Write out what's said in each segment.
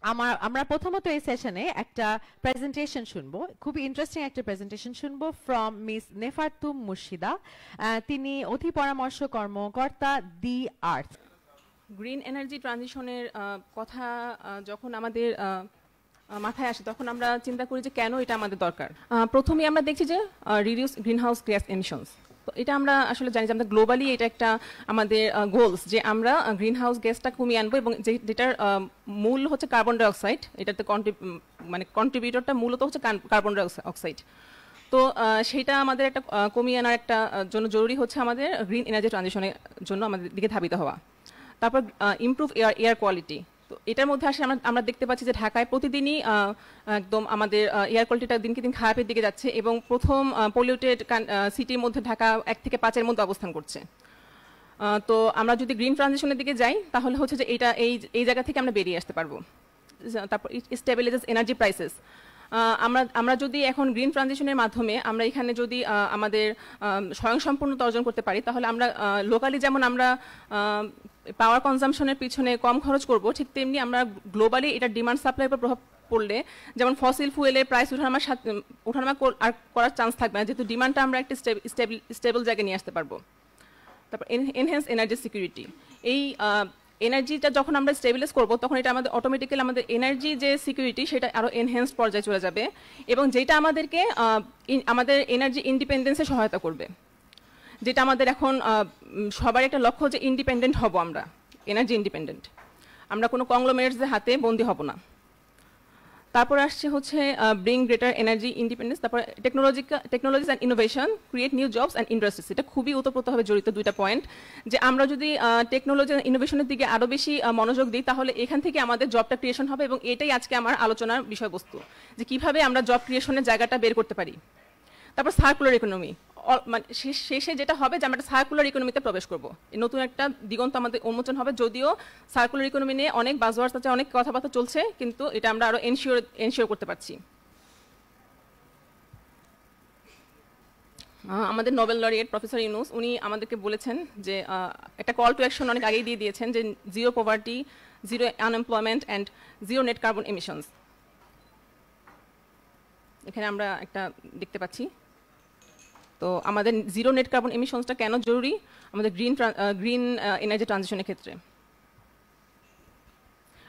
আমরা প্রথমত এই সেশনে একটা প্রেজেন্টেশন শুনবো, খুবই ইন্টারেস্টিং একটা প্রেজেন্টেশন শুনবো ফ্রম মিস নেফারতুম মুর্শিদা। তিনি অধি পরামর্শ কর্মকর্তা দি আর্থ। গ্রিন এনার্জি ট্রানজিশনের কথা যখন আমাদের মাথায় আসে তখন আমরা চিন্তা করি যে কেন এটা আমাদের দরকার। প্রথমেই আমরা দেখছি যে রিডিউস গ্রিনহাউস গ্যাস এমিশনস। তো এটা আমরা আসলে জানি যে আমরা গ্লোবালি এটা একটা আমাদের গোলস যে আমরা গ্রিনহাউস গ্যাসটা কমিয়ে আনবো, এবং যেটার মূল হচ্ছে কার্বন ডাইঅক্সাইড। এটাতে কন্ট্রিবিউটরটা মূলত হচ্ছে কার্বন ডাইঅক্সাইড। তো সেইটা আমাদের একটা কমিয়ে আনার একটা জন্য জরুরি হচ্ছে আমাদের গ্রিন এনার্জি ট্রানজিশনের জন্য আমাদের দিকে ধাবিত হওয়া। তারপর ইমপ্রুভ এয়ার কোয়ালিটি। তো এটার মধ্যে আসলে আমরা দেখতে পাচ্ছি যে ঢাকায় প্রতিদিনই একদম আমাদের এয়ার কোয়ালিটিটা দিনকে দিন খারাপের দিকে যাচ্ছে, এবং প্রথম পলিউটেড সিটির মধ্যে ঢাকা 1 থেকে 5-এর মধ্যে অবস্থান করছে। তো আমরা যদি গ্রিন ট্রানজিশনের দিকে যাই তাহলে হচ্ছে যে এই জায়গা থেকে আমরা বেরিয়ে আসতে পারবো। তারপর স্টেবিলাইজেস এনার্জি প্রাইসেস। আমরা যদি এখন গ্রিন ট্রানজিশনের মাধ্যমে আমরা এখানে যদি আমাদের স্বয়ংসম্পূর্ণতা অর্জন করতে পারি, তাহলে আমরা লোকালি যেমন আমরা পাওয়ার কনজাম্পশনের পিছনে কম খরচ করব, ঠিক তেমনি আমরা গ্লোবালি এটা ডিমান্ড সাপ্লাইয়ের উপর প্রভাব পড়লে যেমন ফসিল ফুয়েলের প্রাইস ওঠানামা আর করার চান্স থাকবে না, যেহেতু ডিমান্ডটা আমরা একটা স্টেবল জায়গায় নিয়ে আসতে পারবো। তারপর এনহ্যান্স এনার্জি সিকিউরিটি। এই এনার্জিটা যখন আমরা স্টেবিলাইজ করব তখন এটা আমাদের অটোমেটিক্যালি আমাদের এনার্জি যে সিকিউরিটি সেটা আরও এনহ্যান্সড পর্যায়ে চলে যাবে, এবং যেটা আমাদেরকে আমাদের এনার্জি ইন্ডিপেন্ডেন্সে সহায়তা করবে। যেটা আমাদের এখন সবার একটা লক্ষ্য যে ইন্ডিপেন্ডেন্ট হব, আমরা এনার্জি ইন্ডিপেন্ডেন্ট, আমরা কোনো কংগ্লোমেরেটসের হাতে বন্দী হব না। তারপর আসছে হচ্ছে ব্রিং গ্রেটার এনার্জি ইন্ডিপেন্ডেন্স। তারপর technologies and innovation create new jobs and industries. এটা খুবই ওতপ্রোতভাবে জড়িত দুইটা পয়েন্ট, যে আমরা যদি টেকনোলজি অ্যান্ড ইনোভেশনের দিকে আরও বেশি মনোযোগ দিই তাহলে এখান থেকে আমাদের জবটা ক্রিয়েশন হবে, এবং এটাই আজকে আমার আলোচনার বিষয়বস্তু, যে কিভাবে আমরা জব ক্রিয়েশনের জায়গাটা বের করতে পারি। তারপর সার্কুলার ইকোনমি। মানে শেষে যেটা হবে যে আমরা একটা সার্কুলার ইকোনমিতে প্রবেশ করব, নতুন একটা দিগন্ত আমাদের উন্মোচন হবে। যদিও সার্কুলার ইকোনমি নিয়ে অনেক বাজওয়ার্ডস আছে, অনেক কথাবার্তা চলছে, কিন্তু এটা আমরা আরো এনশিওর করতে পারছি। আমাদের নোবেল লরিয়েট প্রফেসর ইউনুস উনি আমাদেরকে বলেছেন যে একটা কল টু অ্যাকশন অনেক আগেই দিয়ে দিয়েছেন, যে zero poverty, zero unemployment and zero net carbon emissions. এখানে আমরা একটা দেখতে পাচ্ছি। তো আমাদের জিরো নেট কার্বন এমিশনসটা কেন জরুরি আমাদের গ্রিন এনার্জি ট্রানজিশনের ক্ষেত্রে?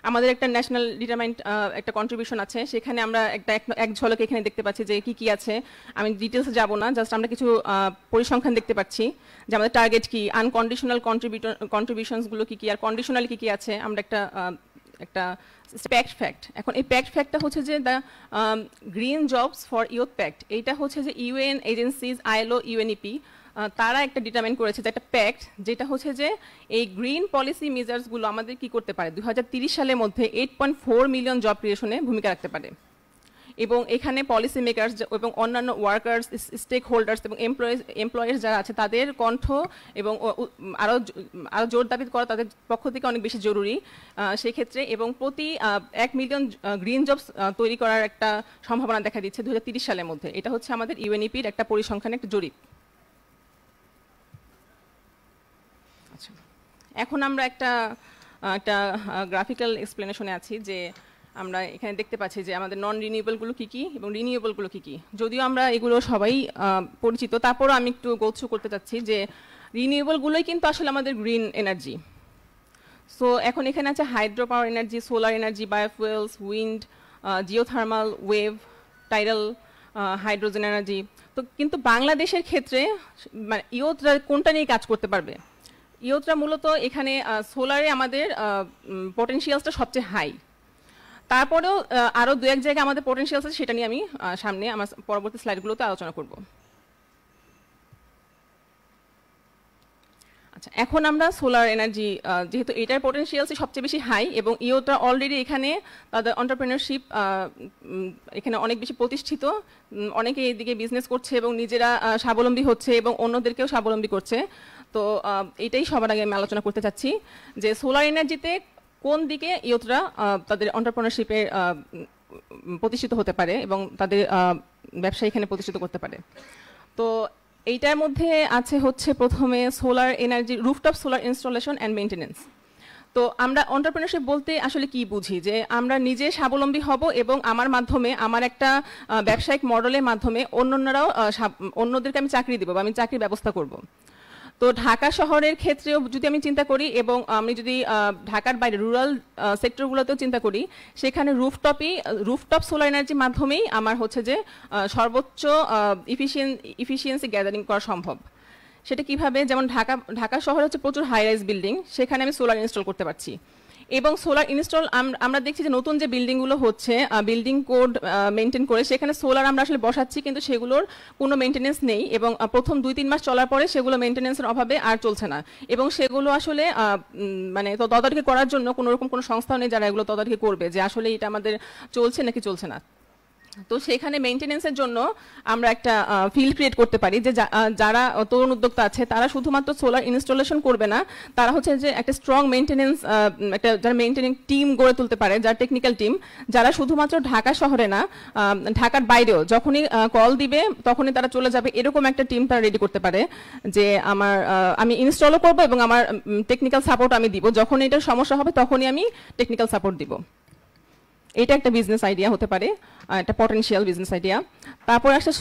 আমাদের একটা ন্যাশনাল ডিটারমাইন্ড একটা কন্ট্রিবিউশন আছে, সেখানে আমরা এক ঝলকে এখানে দেখতে পাচ্ছি যে কি কি আছে। আমি ডিটেলসে যাব না, জাস্ট আমরা কিছু পরিসংখ্যান দেখতে পাচ্ছি যে আমাদের টার্গেট কি, আনকন্ডিশনাল কন্ট্রিবিউশনসগুলো কি কি, আর কন্ডিশনাল কি কি আছে। আমরা একটা প্যাক্ট ফ্যাক্ট। এখন এই প্যাক্ট ফ্যাক্টটা হচ্ছে যে the green jobs for youth pact. এইটা হচ্ছে যে ইউএন এজেন্সিজ, আইএলও, ইউএনইপি তারা একটা ডিটারমাইন করেছে যে একটা প্যাক্ট, যেটা হচ্ছে যে এই গ্রিন পলিসি মেজার্সগুলো আমাদের কি করতে পারে, 2030 সালের মধ্যে 8.4 মিলিয়ন জব ক্রিয়েশনে ভূমিকা রাখতে পারে। এবং এখানে পলিসি মেকার্স এবং অন্যান্য ওয়ার্কার্স, স্টেক হোল্ডার্স এবং এমপ্লয়ার্স যারা আছে তাদের কণ্ঠ এবং আরও জোর দাবি করা তাদের পক্ষ থেকে অনেক বেশি জরুরি সেই ক্ষেত্রে। এবং প্রতি 1 মিলিয়ন গ্রিন জবস তৈরি করার একটা সম্ভাবনা দেখা দিচ্ছে 2030 সালের মধ্যে। এটা হচ্ছে আমাদের ইউএনইপির একটা পরিসংখ্যানের একটা জরিপ। আচ্ছা, এখন আমরা একটা গ্রাফিক্যাল এক্সপ্লেনেশনে আছি, যে আমরা এখানে দেখতে পাচ্ছি যে আমাদের নন রিনিউয়েবলগুলো কী কী এবং রিনিউয়েবলগুলো কী কী। যদিও আমরা এগুলো সবাই পরিচিত, তারপরও আমি একটু গো থ্রু করতে চাচ্ছি যে রিনিউয়েবলগুলোই কিন্তু আসলে আমাদের গ্রিন এনার্জি। সো এখন এখানে আছে hydro power energy, solar energy, biofuels, wind, geothermal, wave, tidal, hydrogen energy. তো কিন্তু বাংলাদেশের ক্ষেত্রে মানে ইয়ুথরা কোনটা নিয়ে কাজ করতে পারবে? ইয়ুথরা মূলত এখানে সোলারে আমাদের পটেনশিয়ালসটা সবচেয়ে হাই। তারপরেও আরও 2-1 জায়গায় আমাদের পোটেনশিয়ালস আছে, সেটা নিয়ে আমি সামনে আমার পরবর্তী স্লাইডগুলোতে আলোচনা করব। আচ্ছা, এখন আমরা সোলার এনার্জি, যেহেতু এটার পোটেনশিয়ালসই সবচেয়ে বেশি হাই এবং ইওটা অলরেডি এখানে তাদের এন্টারপ্রেনারশিপ এখানে অনেক বেশি প্রতিষ্ঠিত, অনেকে এইদিকে বিজনেস করছে এবং নিজেরা স্বাবলম্বী হচ্ছে এবং অন্যদেরকেও স্বাবলম্বী করছে। তো এটাই সবার আগে আমি আলোচনা করতে চাচ্ছি যে সোলার এনার্জিতে কোন দিকে ইয়ুথরা তাদের এন্টারপ্রেনারশিপে প্রতিষ্ঠিত হতে পারে এবং তাদের ব্যবসা এখানে প্রতিষ্ঠিত করতে পারে। তো এইটার মধ্যে আছে হচ্ছে প্রথমে solar energy, rooftop solar installation and maintenance. তো আমরা এন্টারপ্রেনারশিপ বলতে আসলে কি বুঝি, যে আমরা নিজে স্বাবলম্বী হব এবং আমার মাধ্যমে আমার একটা ব্যবসায়িক মডেলের মাধ্যমে অন্যরাও অন্যদেরকে আমি চাকরি দিব বা আমি চাকরির ব্যবস্থা করব। তো ঢাকা শহরের ক্ষেত্রেও যদি আমি চিন্তা করি এবং আমি যদি ঢাকার বাইরে রুরাল সেক্টরগুলোতেও চিন্তা করি, সেখানে রুফটপ সোলার এনার্জির মাধ্যমেই আমার হচ্ছে যে সর্বোচ্চ ইফিসিয়েন্সি গ্যাদারিং করা সম্ভব। সেটা কিভাবে, যেমন ঢাকা শহরে হচ্ছে প্রচুর হাই রাইজ বিল্ডিং, সেখানে আমি সোলার ইনস্টল করতে পারছি। এবং সোলার ইনস্টল আমরা দেখছি যে নতুন যে বিল্ডিংগুলো হচ্ছে বিল্ডিং কোড মেনটেন করে সেখানে সোলার আমরা আসলে বসাচ্ছি, কিন্তু সেগুলোর কোনো মেনটেনেন্স নেই এবং প্রথম 2-3 মাস চলার পরে সেগুলো মেনটেনেন্সের অভাবে আর চলছে না। এবং সেগুলো আসলে মানে তদারকি করার জন্য কোনোরকম কোনো সংস্থা নেই যারা এগুলো তদারকি করবে যে আসলে এটা আমাদের চলছে নাকি চলছে না। তো সেখানে মেইনটেনেন্সের জন্য আমরা একটা ফিল্ড ক্রিয়েট করতে পারি যে যারা তরুণ উদ্যোক্তা আছে তারা শুধুমাত্র সোলার ইনস্টলেশন করবে না, তারা হচ্ছে যে একটা স্ট্রং মেইনটেনেন্স একটা যারা মেইনটেনিং টিম গড়ে তুলতে পারে, যারা টেকনিক্যাল টিম, যারা শুধুমাত্র ঢাকা শহরে না ঢাকার বাইরেও যখনই কল দিবে তখনই তারা চলে যাবে, এরকম একটা টিম তারা রেডি করতে পারে যে আমি ইনস্টলও করবো এবং আমার টেকনিক্যাল সাপোর্ট আমি দিব, যখন এটার সমস্যা হবে তখনই আমি টেকনিক্যাল সাপোর্ট দিব। এটা একটা বিজনেস আইডিয়া হতে পারে, একটা পটেনশিয়াল বিজনেস আইডিয়া। তারপর আসছে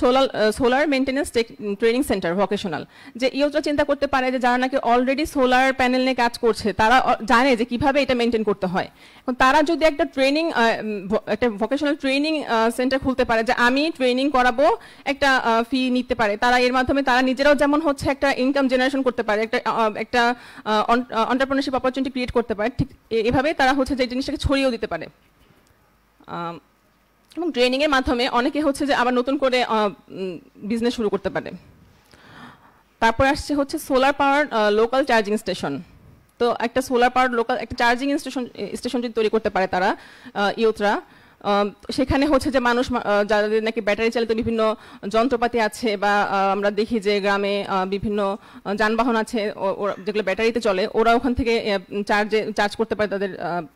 solar maintenance training centre vocational, যে ইউথরা চিন্তা করতে পারে যে যারা নাকি অলরেডি সোলার প্যানেল নিয়ে কাজ করছে তারা জানে যে কিভাবে এটা মেনটেন করতে হয়। এখন তারা যদি একটা একটা ভোকেশনাল ট্রেনিং সেন্টার খুলতে পারে, যে আমি ট্রেনিং করাবো, একটা ফি নিতে পারে, তারা এর মাধ্যমে তারা নিজেরাও যেমন হচ্ছে একটা ইনকাম জেনারেশন করতে পারে, একটা এন্টারপ্রেনারশিপ অপরচুনিটি ক্রিয়েট করতে পারে, ঠিক এভাবে তারা হচ্ছে যে জিনিসটাকে ছড়িয়েও দিতে পারে। এবং ট্রেনিংয়ের মাধ্যমে অনেকে হচ্ছে যে আবার নতুন করে বিজনেস শুরু করতে পারে। তারপরে আসছে হচ্ছে solar power local charging station. তো একটা সোলার পাওয়ার লোকাল একটা চার্জিং স্টেশন যদি তৈরি করতে পারে তারা ইউথরা, সেখানে হচ্ছে যে মানুষ যাদের নাকি ব্যাটারি চালিত বিভিন্ন যন্ত্রপাতি আছে বা আমরা দেখি যে গ্রামে বিভিন্ন যানবাহন আছে যেগুলো ব্যাটারিতে চলে, ওরা ওখান থেকে চার্জ করতে পারে তাদের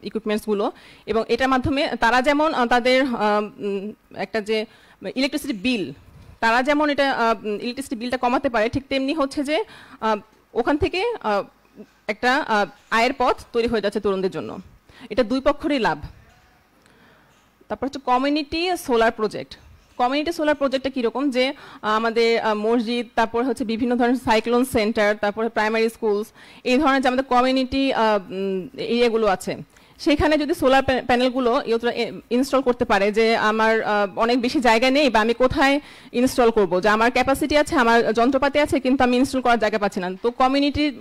ইকুইপমেন্টসগুলো। এবং এটার মাধ্যমে তারা যেমন তাদের একটা যে ইলেকট্রিসিটি বিল, তারা যেমন এটা ইলেকট্রিসিটি বিলটা কমাতে পারে, ঠিক তেমনি হচ্ছে যে ওখান থেকে একটা আয়ের পথ তৈরি হয়ে যাচ্ছে তরুণদের জন্য। এটা দুই পক্ষেরই লাভ। তারপর হচ্ছে community solar project. Community solar প্রজেক্টটা কীরকম, যে আমাদের মসজিদ, তারপর হচ্ছে বিভিন্ন ধরনের সাইক্লোন সেন্টার, তারপরে প্রাইমারি স্কুলস, এই ধরনের যে আমাদের কমিউনিটি এরিয়াগুলো আছে, সেখানে যদি সোলার প্যানেলগুলো ইনস্টল করতে পারে, যে আমার অনেক বেশি জায়গা নেই বা আমি কোথায় ইনস্টল করব, যে আমার ক্যাপাসিটি আছে, আমার যন্ত্রপাতি আছে, কিন্তু আমি ইনস্টল করার জায়গা পাচ্ছি না। তো কমিউনিটির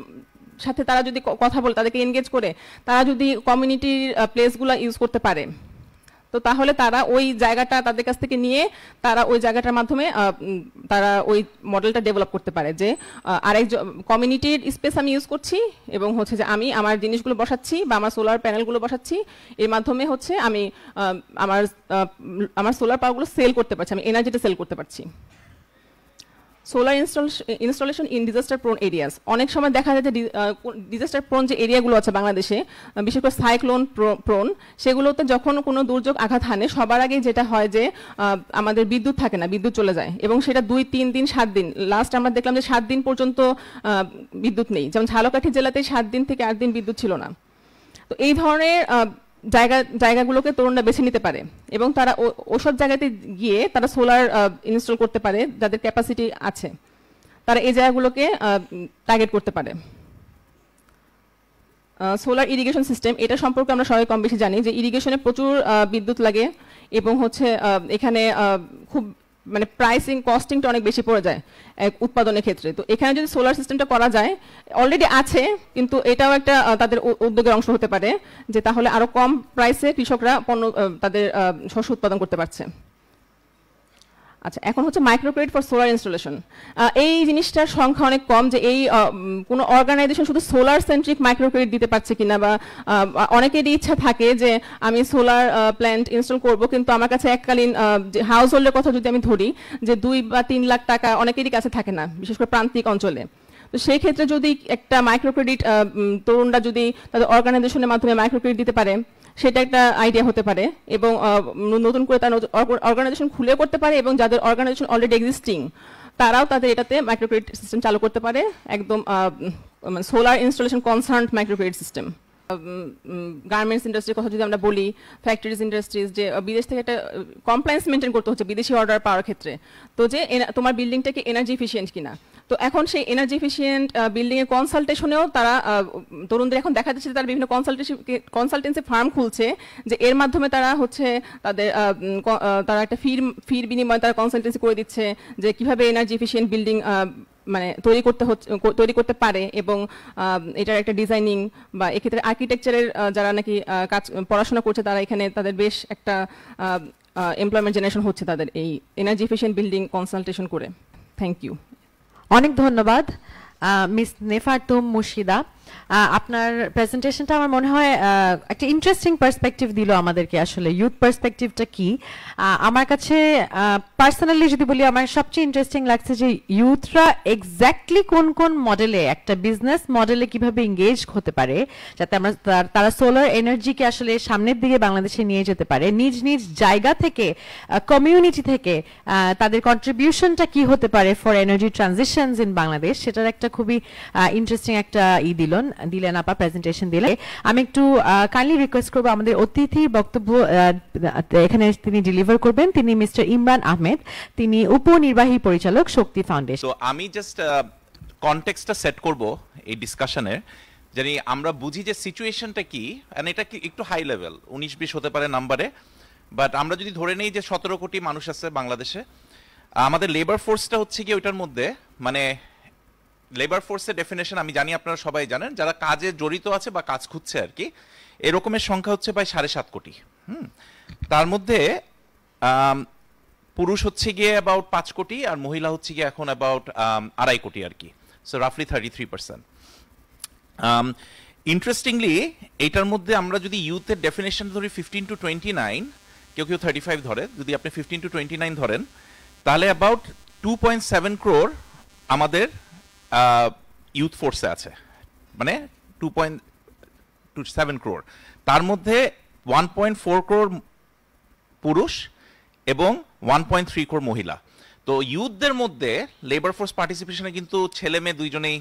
সাথে তারা যদি কথা বলে, তাদেরকে এনগেজ করে তারা যদি কমিউনিটির প্লেসগুলো ইউজ করতে পারে, তো তাহলে তারা ওই জায়গাটা তাদের কাছ থেকে নিয়ে তারা ওই জায়গাটার মাধ্যমে তারা ওই মডেলটা ডেভেলপ করতে পারে, যে আরেক কমিউনিটির স্পেস আমি ইউজ করছি এবং হচ্ছে যে আমি আমার জিনিসগুলো বসাচ্ছি বা আমার সোলার প্যানেলগুলো বসাচ্ছি, এর মাধ্যমে হচ্ছে আমি আমার সোলার পাওয়ারগুলো সেল করতে পারছি, আমি এনার্জিটা সেল করতে পারছি। Solar installation in disaster prone areas. অনেক সময় দেখা যায় যে ডিজাস্টার প্রোন যে এরিয়াগুলো আছে বাংলাদেশে, বিশেষ করে সাইক্লোন প্রোন, সেগুলোতে যখন কোনো দুর্যোগ আঘাত হানে সবার আগে যেটা হয় যে আমাদের বিদ্যুৎ থাকে না, বিদ্যুৎ চলে যায় এবং সেটা 2-3 দিন 7 দিন, লাস্ট আমরা দেখলাম যে 7 দিন পর্যন্ত বিদ্যুৎ নেই। যেমন ঝালকাঠি জেলাতে 7 দিন থেকে 8 দিন বিদ্যুৎ ছিল না। তো এই ধরনের জায়গাগুলোকে তরুণরা বেছে নিতে পারে এবং তারা ওসব জায়গাতে গিয়ে তারা সোলার ইনস্টল করতে পারে, যাদের ক্যাপাসিটি আছে তারা এই জায়গাগুলোকে টার্গেট করতে পারে। সোলার ইরিগেশন সিস্টেম, এটা সম্পর্কে আমরা সবাই কম বেশি জানি যে ইরিগেশনে প্রচুর বিদ্যুৎ লাগে এবং হচ্ছে এখানে খুব মানে প্রাইসিং কস্টিংটা অনেক বেশি পড়ে যায় উৎপাদনের ক্ষেত্রে। তো এখানে যদি সোলার সিস্টেমটা করা যায়, অলরেডি আছে কিন্তু এটাও একটা তাদের উদ্যোগের অংশ হতে পারে, যে তাহলে আরো কম প্রাইসে কৃষকরা তাদের শস্য উৎপাদন করতে পারছে। আচ্ছা, এখন হচ্ছে মাইক্রোক্রেডিট ফর সোলার ইনস্টলেশন। এই জিনিসটার সংখ্যা অনেক কম, যে এই কোনো অর্গানাইজেশন শুধু সোলার সেন্ট্রিক মাইক্রোক্রেডিট দিতে পারছে কিনা, বা অনেকেরই ইচ্ছা থাকে যে আমি সোলার প্ল্যান্ট ইনস্টল করব, কিন্তু আমার কাছে এককালীন হাউস হোল্ডের কথা যদি আমি ধরি যে 2 বা 3 লাখ টাকা অনেকেরই কাছে থাকে না, বিশেষ করে প্রান্তিক অঞ্চলে। তো সেই ক্ষেত্রে যদি একটা মাইক্রোক্রেডিট তরুণরা যদি তাদের অর্গানাইজেশনের মাধ্যমে মাইক্রোক্রেডিট দিতে পারে, সেটা একটা আইডিয়া হতে পারে এবং নতুন করে তারা অর্গানাইজেশন খুলে করতে পারে এবং যাদের অর্গানাইজেশন অলরেডি এক্সিস্টিং তারাও তাদের এটাতে মাইক্রোক্রেডিট সিস্টেম চালু করতে পারে, একদম solar installation concern microcredit system. Garments ইন্ডাস্ট্রির কথা যদি আমরা বলি, ফ্যাক্টরিজ ইন্ডাস্ট্রিজ, যে বিদেশ থেকে একটা কমপ্লায়েন্স মেনটেন করতে হচ্ছে বিদেশি অর্ডার পাওয়ার ক্ষেত্রে, তো যে তোমার বিল্ডিংটাকে এনার্জি এফিসিয়েন্ট কিনা। তো এখন সেই এনার্জি এফিসিয়েন্ট বিল্ডিং এর কনসালটেশনেও তারা তরুণদের এখন দেখা যাচ্ছে তারা বিভিন্ন কনসালটেন্সি ফার্ম খুলছে, যে এর মাধ্যমে তারা হচ্ছে তারা একটা ফির বিনিময়ে তারা কনসালটেন্সি করে দিচ্ছে যে কিভাবে এনার্জি এফিসিয়েন্ট বিল্ডিং মানে তৈরি করতে পারে, এবং এটার একটা ডিজাইনিং বা এক্ষেত্রে আর্কিটেকচারের যারা নাকি পড়াশোনা করছে তারা এখানে তাদের বেশ একটা এমপ্লয়মেন্ট জেনারেশন হচ্ছে তাদের এই এনার্জি এফিসিয়েন্ট বিল্ডিং কনসালটেশন করে। Thank you. অনেক ধন্যবাদ মিস নেফারতুম মুর্শিদা। আপনার প্রেজেন্টেশনটা আমার মনে হয় একটা ইন্টারেস্টিং পার্সপেক্টিভ দিল আমাদেরকে, আসলে ইউথ পার্সপেক্টিভটা কি। আমার কাছে পার্সোনালি যদি বলি, আমার সবচেয়ে ইন্টারেস্টিং লাগছে যে ইউথরা এক্স্যাক্টলি কোন কোন মডেলে, একটা বিজনেস মডেলে কিভাবে এঙ্গেজ হতে পারে, যাতে আমরা তারা সোলার এনার্জিকে আসলে সামনের দিকে বাংলাদেশে নিয়ে যেতে পারে, নিজ নিজ জায়গা থেকে, কমিউনিটি থেকে তাদের কন্ট্রিবিউশনটা কি হতে পারে for energy transitions in Bangladesh, সেটার একটা খুবই ইন্টারেস্টিং একটা দিলেন আপা, প্রেজেন্টেশন দিলে। আমি একটু কাইন্ডলি রিকোয়েস্ট করবো আমাদের অতিথির বক্তব্য এখানে তিনি ডেলিভার করবেন। তিনি মিস্টার ইমরান আহমেদ, তিনি উপনির্বাহী পরিচালক শক্তি ফাউন্ডেশন। তো আমি জাস্ট কনটেক্সটটা সেট করব এই ডিসকাশনের, জানি আমরা বুঝি যে সিচুয়েশনটা কি। এন্ড এটা কি একটু হাই লেভেল, 19-20 হতে পারে নাম্বারে, বাট আমরা যদি ধরে নেই যে 17 কোটি মানুষ আছে বাংলাদেশে, আমাদের লেবার ফোর্সটা হচ্ছে কি ওইটার মধ্যে, মানে লেবার ফোর্সের ডেফিনেশন আমি জানি আপনারা সবাই জানেন, যারা কাজে জড়িত আছে বা কাজ খুঁজছে আর কি, এরকমের সংখ্যা হচ্ছে প্রায় 7.5 কোটি। তার মধ্যে পুরুষ হচ্ছে গিয়ে অ্যাবাউট 5 কোটি, আর মহিলা হচ্ছে গিয়ে এখন অ্যাবাউট 2.5 কোটি আর কি, সো রাফলি 33%। ইন্টারেস্টিংলি এইটার মধ্যে আমরা যদি ইউথের ডেফিনেশন ধরি 15 to 29, কেউ 35 ধরে, যদি আপনি 15 to 29 ধরেন, তাহলে অ্যাবাউট 2.7 crore আমাদের ইউথ ফোর্সে আছে, মানে 2.7 crore। তার মধ্যে 1.4 crore পুরুষ এবং 1.3 crore মহিলা। তো ইউথদের মধ্যে লেবার ফোর্স পার্টিসিপেশনে কিন্তু ছেলে মেয়ে দুইজনেই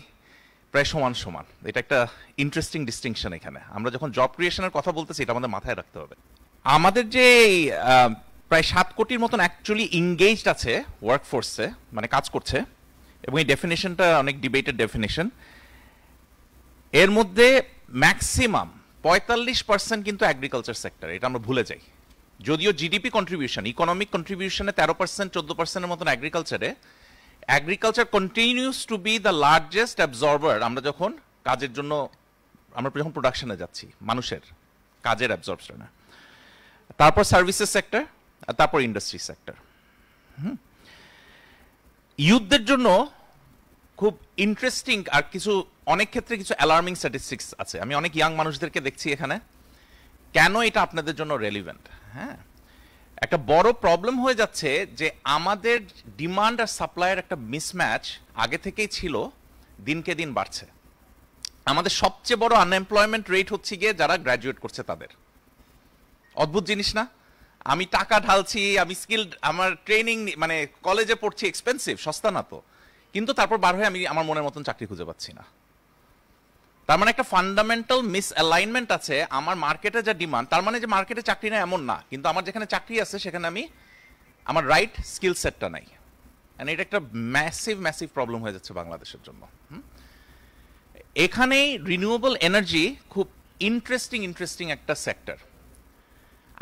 প্রায় সমান সমান। এটা একটা ইন্টারেস্টিং ডিস্টিংশন। এখানে আমরা যখন জব ক্রিয়েশনের কথা বলতেছি, এটা আমাদের মাথায় রাখতে হবে। আমাদের যে প্রায় 7 কোটির মতন অ্যাকচুয়ালি এঙ্গেজড আছে ওয়ার্কফোর্সে, মানে কাজ করছে, এবং এই ডেফিনেশনটা অনেক ডিবেটেড ডেফিনেশন। এর মধ্যে ম্যাক্সিমাম 45% কিন্তু এগ্রিকালচার সেক্টর, এটা আমরা ভুলে যাই। যদিও জিডিপি কন্ট্রিবিউশন, ইকোনমিক কন্ট্রিবিউশনে 13%, 14%-এর মতন এগ্রিকালচারে, agriculture continues to B the largest absorber. আমরা যখন কাজের জন্য, আমরা যখন প্রোডাকশনে যাচ্ছি, মানুষের কাজের অ্যাবজর্বশনে, তারপর সার্ভিসেস সেক্টর, আর তারপর ইন্ডাস্ট্রি সেক্টর। ইউথদের জন্য খুব ইন্টারেস্টিং আর কিছু, অনেক ক্ষেত্রে কিছু অ্যালার্মিং স্ট্যাটিস্টিক্স আছে। আমি অনেক ইয়াং মানুষদেরকে দেখছি এখানে। কেন এটা আপনাদের জন্য রেলিভেন্ট? হ্যাঁ, একটা বড় প্রবলেম হয়ে যাচ্ছে যে আমাদের ডিমান্ড আর সাপ্লাইয়ের একটা মিসম্যাচ আগে থেকেই ছিল, দিনকে দিন বাড়ছে। আমাদের সবচেয়ে বড় আনএমপ্লয়মেন্ট রেট হচ্ছে গিয়ে যারা গ্র্যাজুয়েট করছে তাদের। অদ্ভুত জিনিস না? আমি টাকা ঢালছি, আমি স্কিল, আমার ট্রেনিং, মানে কলেজে পড়ছি, এক্সপেন্সিভ, সস্তা না তো, কিন্তু তারপর বার হয়ে আমি আমার মনের মতন চাকরি খুঁজে পাচ্ছি না। তার মানে একটা ফান্ডামেন্টাল মিস অ্যালাইনমেন্ট আছে। আমার মার্কেটে যা ডিমান্ড, তার মানে যে মার্কেটে চাকরি নাই এমন না, কিন্তু আমার যেখানে চাকরি আছে সেখানে আমি আমার রাইট স্কিল সেটটা নাই। এটা একটা ম্যাসিভ প্রবলেম হয়ে যাচ্ছে বাংলাদেশের জন্য। এখানেই রিনিউয়েবল এনার্জি খুব ইন্টারেস্টিং একটা সেক্টর।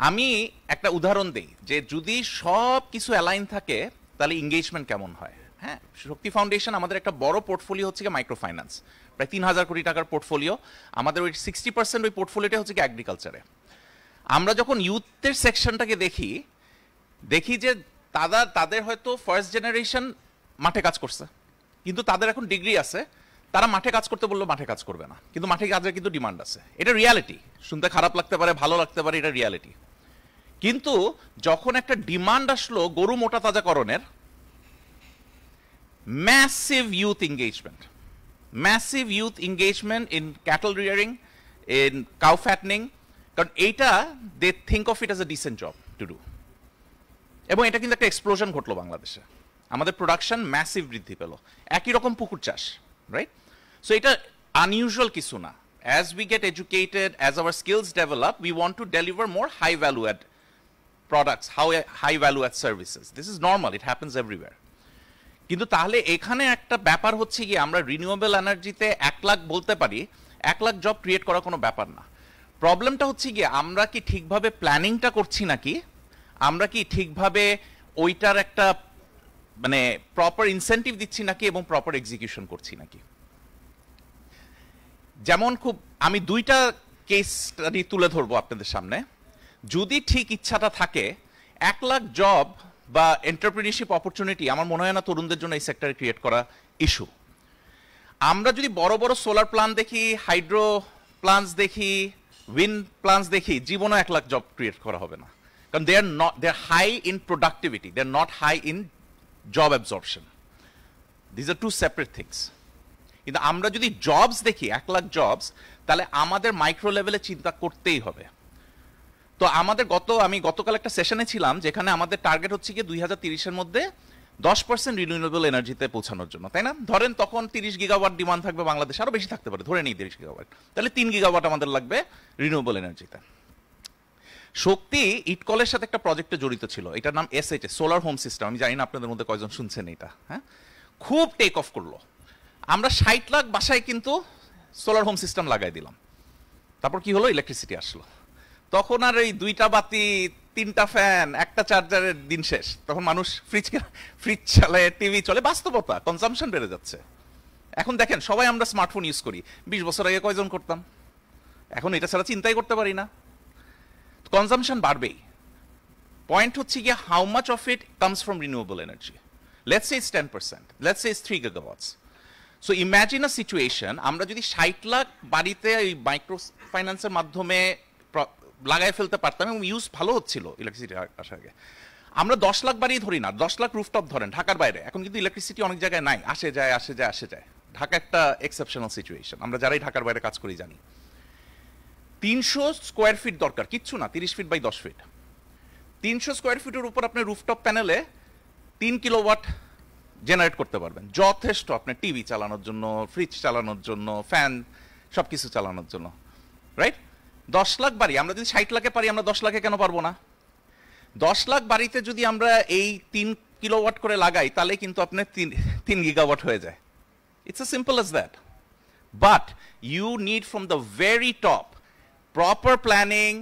আমি একটা উদাহরণ দিই, যে যদি সব কিছু অ্যালাইন থাকে তাহলে এঙ্গেজমেন্ট কেমন হয়। হ্যাঁ, শক্তি ফাউন্ডেশন আমাদের একটা বড় পোর্টফোলিও হচ্ছে মাইক্রো ফাইন্যান্স, প্রায় 3000 কোটি টাকার পোর্টফোলিও। আমাদের ওই 60% ওই পোর্টফোলিওটা হচ্ছে কি এগ্রিকালচারে। আমরা যখন ইউথের সেকশনটাকে দেখি যে তাদের হয়তো ফার্স্ট জেনারেশন মাঠে কাজ করছে, কিন্তু তাদের এখন ডিগ্রি আছে, তারা মাঠে কাজ করতে বললেও মাঠে কাজ করবে না, কিন্তু মাঠে কাজের কিন্তু ডিমান্ড আছে। এটা রিয়ালিটি, শুনতে খারাপ লাগতে পারে, ভালো লাগতে পারে, এটা রিয়ালিটি। কিন্তু যখন একটা ডিমান্ড আসলো গরু মোটা তাজাকরণের, massive youth engagement in cattle rearing, in cow fattening, কারণ এইটা they think of it as a decent job to do, এবং এটা কিন্তু একটা এক্সপ্লোশন ঘটলো বাংলাদেশে। আমাদের প্রোডাকশন ম্যাসিভ বৃদ্ধি পেল। একই রকম পুকুর চাষ, রাইট? সো এটা আনইউজুয়াল কিছু না। as we get educated, as our skills develop, we want to deliver more high value add products, high value add services. This is normal, it happens everywhere. কিন্তু তাহলে এখানে একটা ব্যাপার হচ্ছে কি, আমরা রিনিউয়েবল এনার্জিতে 1 লাখ বলতে পারি, 1 লাখ জব ক্রিয়েট করা কোনো ব্যাপার না। প্রবলেমটা হচ্ছে কি, আমরা কি ঠিকভাবে প্ল্যানিংটা করছি নাকি, আমরা কি ঠিকভাবে ওইটার একটা মানে প্রপার ইনসেন্টিভ দিচ্ছি নাকি, এবং প্রপার এক্সিকিউশন করছি নাকি। যেমন খুব আমি 2টা কেস স্টাডি তুলে ধরবো আপনাদের সামনে। যদি ঠিক ইচ্ছাটা থাকে, 1 লাখ জব বা এন্টারপ্রেনিউরশিপ অপরচুনিটি আমার মনে হয় না তরুণদের জন্য এই সেক্টরে ক্রিয়েট করা ইস্যু। আমরা যদি বড় বড় সোলার প্ল্যান্ট দেখি, হাইড্রো প্ল্যান্টস দেখি, উইন্ড প্ল্যান্টস দেখি, জীবনে 1 লাখ জব ক্রিয়েট করা হবে না, কারণ they are high in productivity, they are not high in job absorption. This are 2 separate things. কিন্তু আমরা যদি জবস দেখি, 1 লাখ জবস, তাহলে আমাদের মাইক্রো লেভেলে চিন্তা করতেই হবে। তো আমাদের আমি গতকাল একটা সেশনে ছিলাম যেখানে আমাদের টার্গেট হচ্ছে কি 2030-এর মধ্যে 10% রিনিউয়েবল এনার্জিতে পৌঁছানোর জন্য, তাই না? ধরেন তখন 30 গিগাওয়াট ডিমান্ড থাকবে বাংলাদেশে, আরো বেশি থাকতে পারে, ধরে নিই 30 গিগাওয়াট, তাহলে 3 গিগাওয়াট আমাদের লাগবে রিনিউয়েবল এনার্জিতে। শক্তি ইটকলের সাথে একটা প্রজেক্টে জড়িত ছিল, এটার নাম SHS, সোলার হোম সিস্টেম। আমি জানি না আপনাদের মধ্যে কয়জন শুনছেন এটা। হ্যাঁ, খুব টেক অফ করলো। আমরা 60 লাখ বাসায় কিন্তু সোলার হোম সিস্টেম লাগাই দিলাম। তারপর কি হলো, ইলেকট্রিসিটি আসলো। তখন আর এই 2টা বাতি, 3টা ফ্যান, একটা চার্জারের দিন শেষ। তখন মানুষ ফ্রিজ চলে, টিভি চলে, বাস্তবতা, কনজাম্পশন বেড়ে যাচ্ছে। এখন দেখেন সবাই আমরা স্মার্টফোন ইউজ করি, 20 বছর আগে কয়জন করতাম, এখন এটা ছাড়া চিন্তাই করতে পারি না। কনজাম্পশন বাড়বেই। পয়েন্ট হচ্ছে গিয়ে how much of it comes from renewable energy. Let's say it's 10%, let's say it's 3 gigawatts. So imagine a situation, আমরা যদি 60 লাখ বাড়িতে এই মাইক্রো ফাইন্যান্সের মাধ্যমে লাগাই ফেলতে পারতাম এবং ইউজ ভালো হচ্ছিল ইলেকট্রিসিটি আসার আগে। আমরা 10 লাখ বাড়ি ধরি না, 10 লাখ রুফটপ ধরেন ঢাকার বাইরে। এখন কিন্তু ইলেকট্রিসিটি অনেক জায়গায় নাই, আসে যায়। ঢাকা একটা এক্সেপশনাল সিচুয়েশন, আমরা যারাই ঢাকার বাইরে কাজ করি জানি। 300 স্কোয়ার ফিট দরকার, কিচ্ছু না, 30 ফিট বাই 10 ফিট। 300 স্কোয়ার ফিটের উপর আপনি রুফটপ প্যানেলে 3 কিলোওয়াট জেনারেট করতে পারবেন, যথেষ্ট আপনার টিভি চালানোর জন্য, ফ্রিজ চালানোর জন্য, ফ্যান সবকিছু চালানোর জন্য, রাইট? 10 লাখ বাড়ি, আমরা যদি 60 লাখে পারি, আমরা 10 লাখে কেন পারবো না? 10 লাখ বাড়িতে যদি আমরা এই 3 কিলোওয়াট করে লাগাই, তাহলে কিন্তু আপনার 3 গিগাওয়াট হয়ে যায়। It's as simple as that. But you need from the very top proper planning,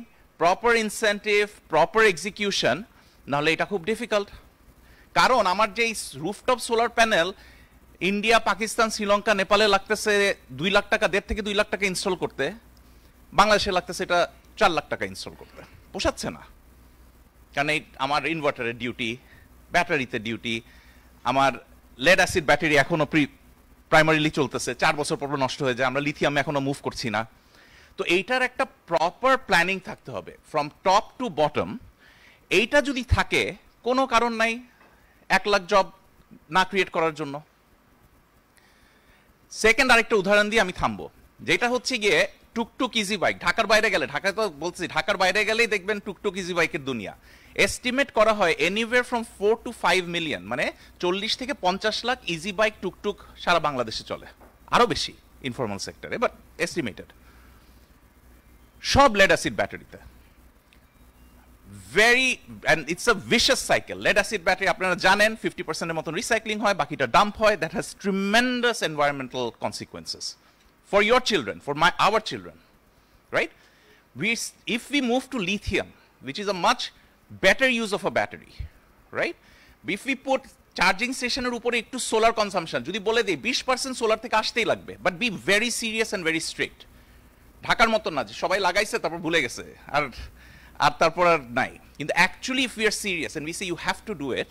proper incentive, proper execution, নাহলে এটা খুব ডিফিকাল্ট। কারণ আমার যে rooftop solar panel India, Pakistan, Sri Lanka, নেপালে লাগতেছে 2 লাখ টাকা, 1.5 থেকে 2 লাখ টাকা ইনস্টল করতে, বাংলাদেশে লাগতেছে এটা 4 লাখ টাকা ইনস্টল করতে। পোষাচ্ছে না, কারণ এই আমার ইনভার্টারের ডিউটি, ব্যাটারিতে ডিউটি, আমার লেড অ্যাসিড ব্যাটারি এখনো প্রাইমারিলি চলতেছে, 4 বছর পর নষ্ট হয়ে যায়, আমরা লিথিয়াম এখনো মুভ করছি না। তো এইটার একটা প্রপার প্ল্যানিং থাকতে হবে ফ্রম টপ টু বটম। এইটা যদি থাকে, কোনো কারণ নাই 1 লাখ জব না ক্রিয়েট করার জন্য। সেকেন্ড আরেকটা উদাহরণ দিয়ে আমি থামবো, যেটা হচ্ছে গিয়ে টুকটুক ইজি বাইক। ঢাকার বাইরে গেলে, ঢাকায় তো বলছি, ঢাকার বাইরে গেলেই দেখবেন টুকটুক ইজি বাইকের দুনিয়া। এস্টিমেট করা হয় এনিওয়ার ফ্রম 4 to 5 মিলিয়ন, মানে 40 থেকে 50 লাখ ইজি বাইক টুকটুক সারা বাংলাদেশে চলে, আরো বেশি ইনফর্মাল সেক্টরে, বাট এস্টিমেটেড। সব লেড অ্যাসিড ব্যাটারিতে। and it's a vicious cycle. Lead acid battery আপনারা জানেন 50% এর মতন রিসাইক্লিং হয়, বাকিটা ডাম্প হয়। that has tremendous environmental consequences for your children, for our children, right? If we move to lithium, which is a much better use of a battery, right? If we put charging স্টেশনের উপরে একটু solar consumption যদি বলে দিই 20% solar থেকে আসতেই লাগবে, but be very serious and very strict. ঢাকার মতন না যে সবাই লাগাইছে তারপর ভুলে গেছে আর তারপর আর নাই। কিন্তু actually if we are serious and we say you have to do it,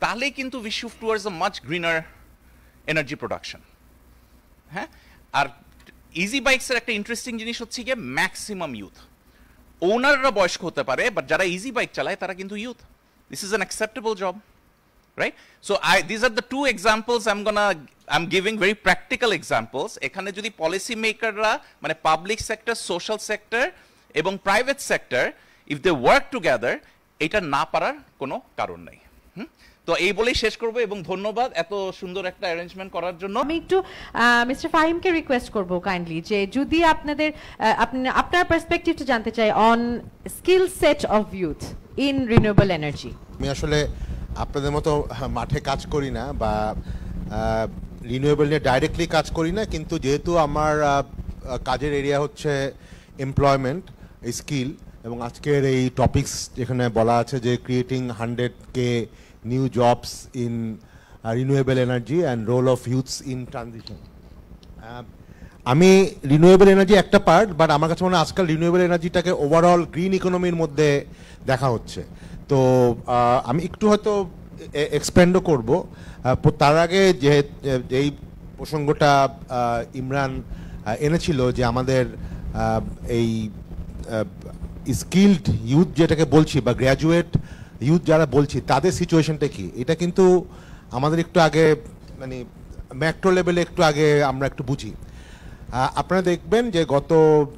তাহলেই কিন্তু we shift towards a much greener energy production. হ্যাঁ, আর ইজি বাইকসের একটা ইন্টারেস্টিং জিনিস হচ্ছে গিয়ে ম্যাক্সিমাম ইউথ। ওনাররা বয়স্ক হতে পারে, বাট যারা ইজি বাইক চালায় তারা কিন্তু youth. This is an acceptable job, right? So these are the two examples I'm giving, very practical examples. এখানে যদি পলিসি মেকাররা মানে পাবলিক সেক্টর, সোশ্যাল সেক্টর এবং private sector if they work together, এটা না পারার কোনো কারণ নেই। তো এই বলেই শেষ করব এবং ধন্যবাদ এত সুন্দর একটা অ্যারেঞ্জমেন্ট করার জন্য। আমি একটু মিস্টার ফাহিমকে রিকোয়েস্ট করব কাইন্ডলি যে যদি আপনাদের আপনার পার্সপেক্টিভটা জানতে চাই on skill set of youth in renewable energy. আমি আসলে আপনাদের মতো মাঠে কাজ করি না বা রিনিউয়েবল নিয়ে ডাইরেক্টলি কাজ করি না, কিন্তু যেহেতু আমার কাজের এরিয়া হচ্ছে এমপ্লয়মেন্ট, স্কিল, এবং আজকের এই টপিকস যেখানে বলা আছে যে creating 100K new jobs in renewable energy and role of youths in transition, আমি রিনিউয়েবল এনার্জি একটা পার্ট, বাট আমার কাছে মনে হয় আজকাল রিনিউয়েবল এনার্জিটাকে ওভারঅল গ্রিন ইকোনমির মধ্যে দেখা হচ্ছে। তো আমি একটু হয়তো এক্সপ্যান্ডও করব। তার আগে যে এই প্রসঙ্গটা ইমরান এনেছিল যে আমাদের এই স্কিলড ইউথ যেটাকে বলছি বা গ্র্যাজুয়েট ইউথ যারা বলছি তাদের সিচুয়েশনটা কি, এটা কিন্তু আমাদের একটু আগে মানে ম্যাক্রো লেভেলে একটু আগে আমরা একটু বুঝি। আপনারা দেখবেন যে গত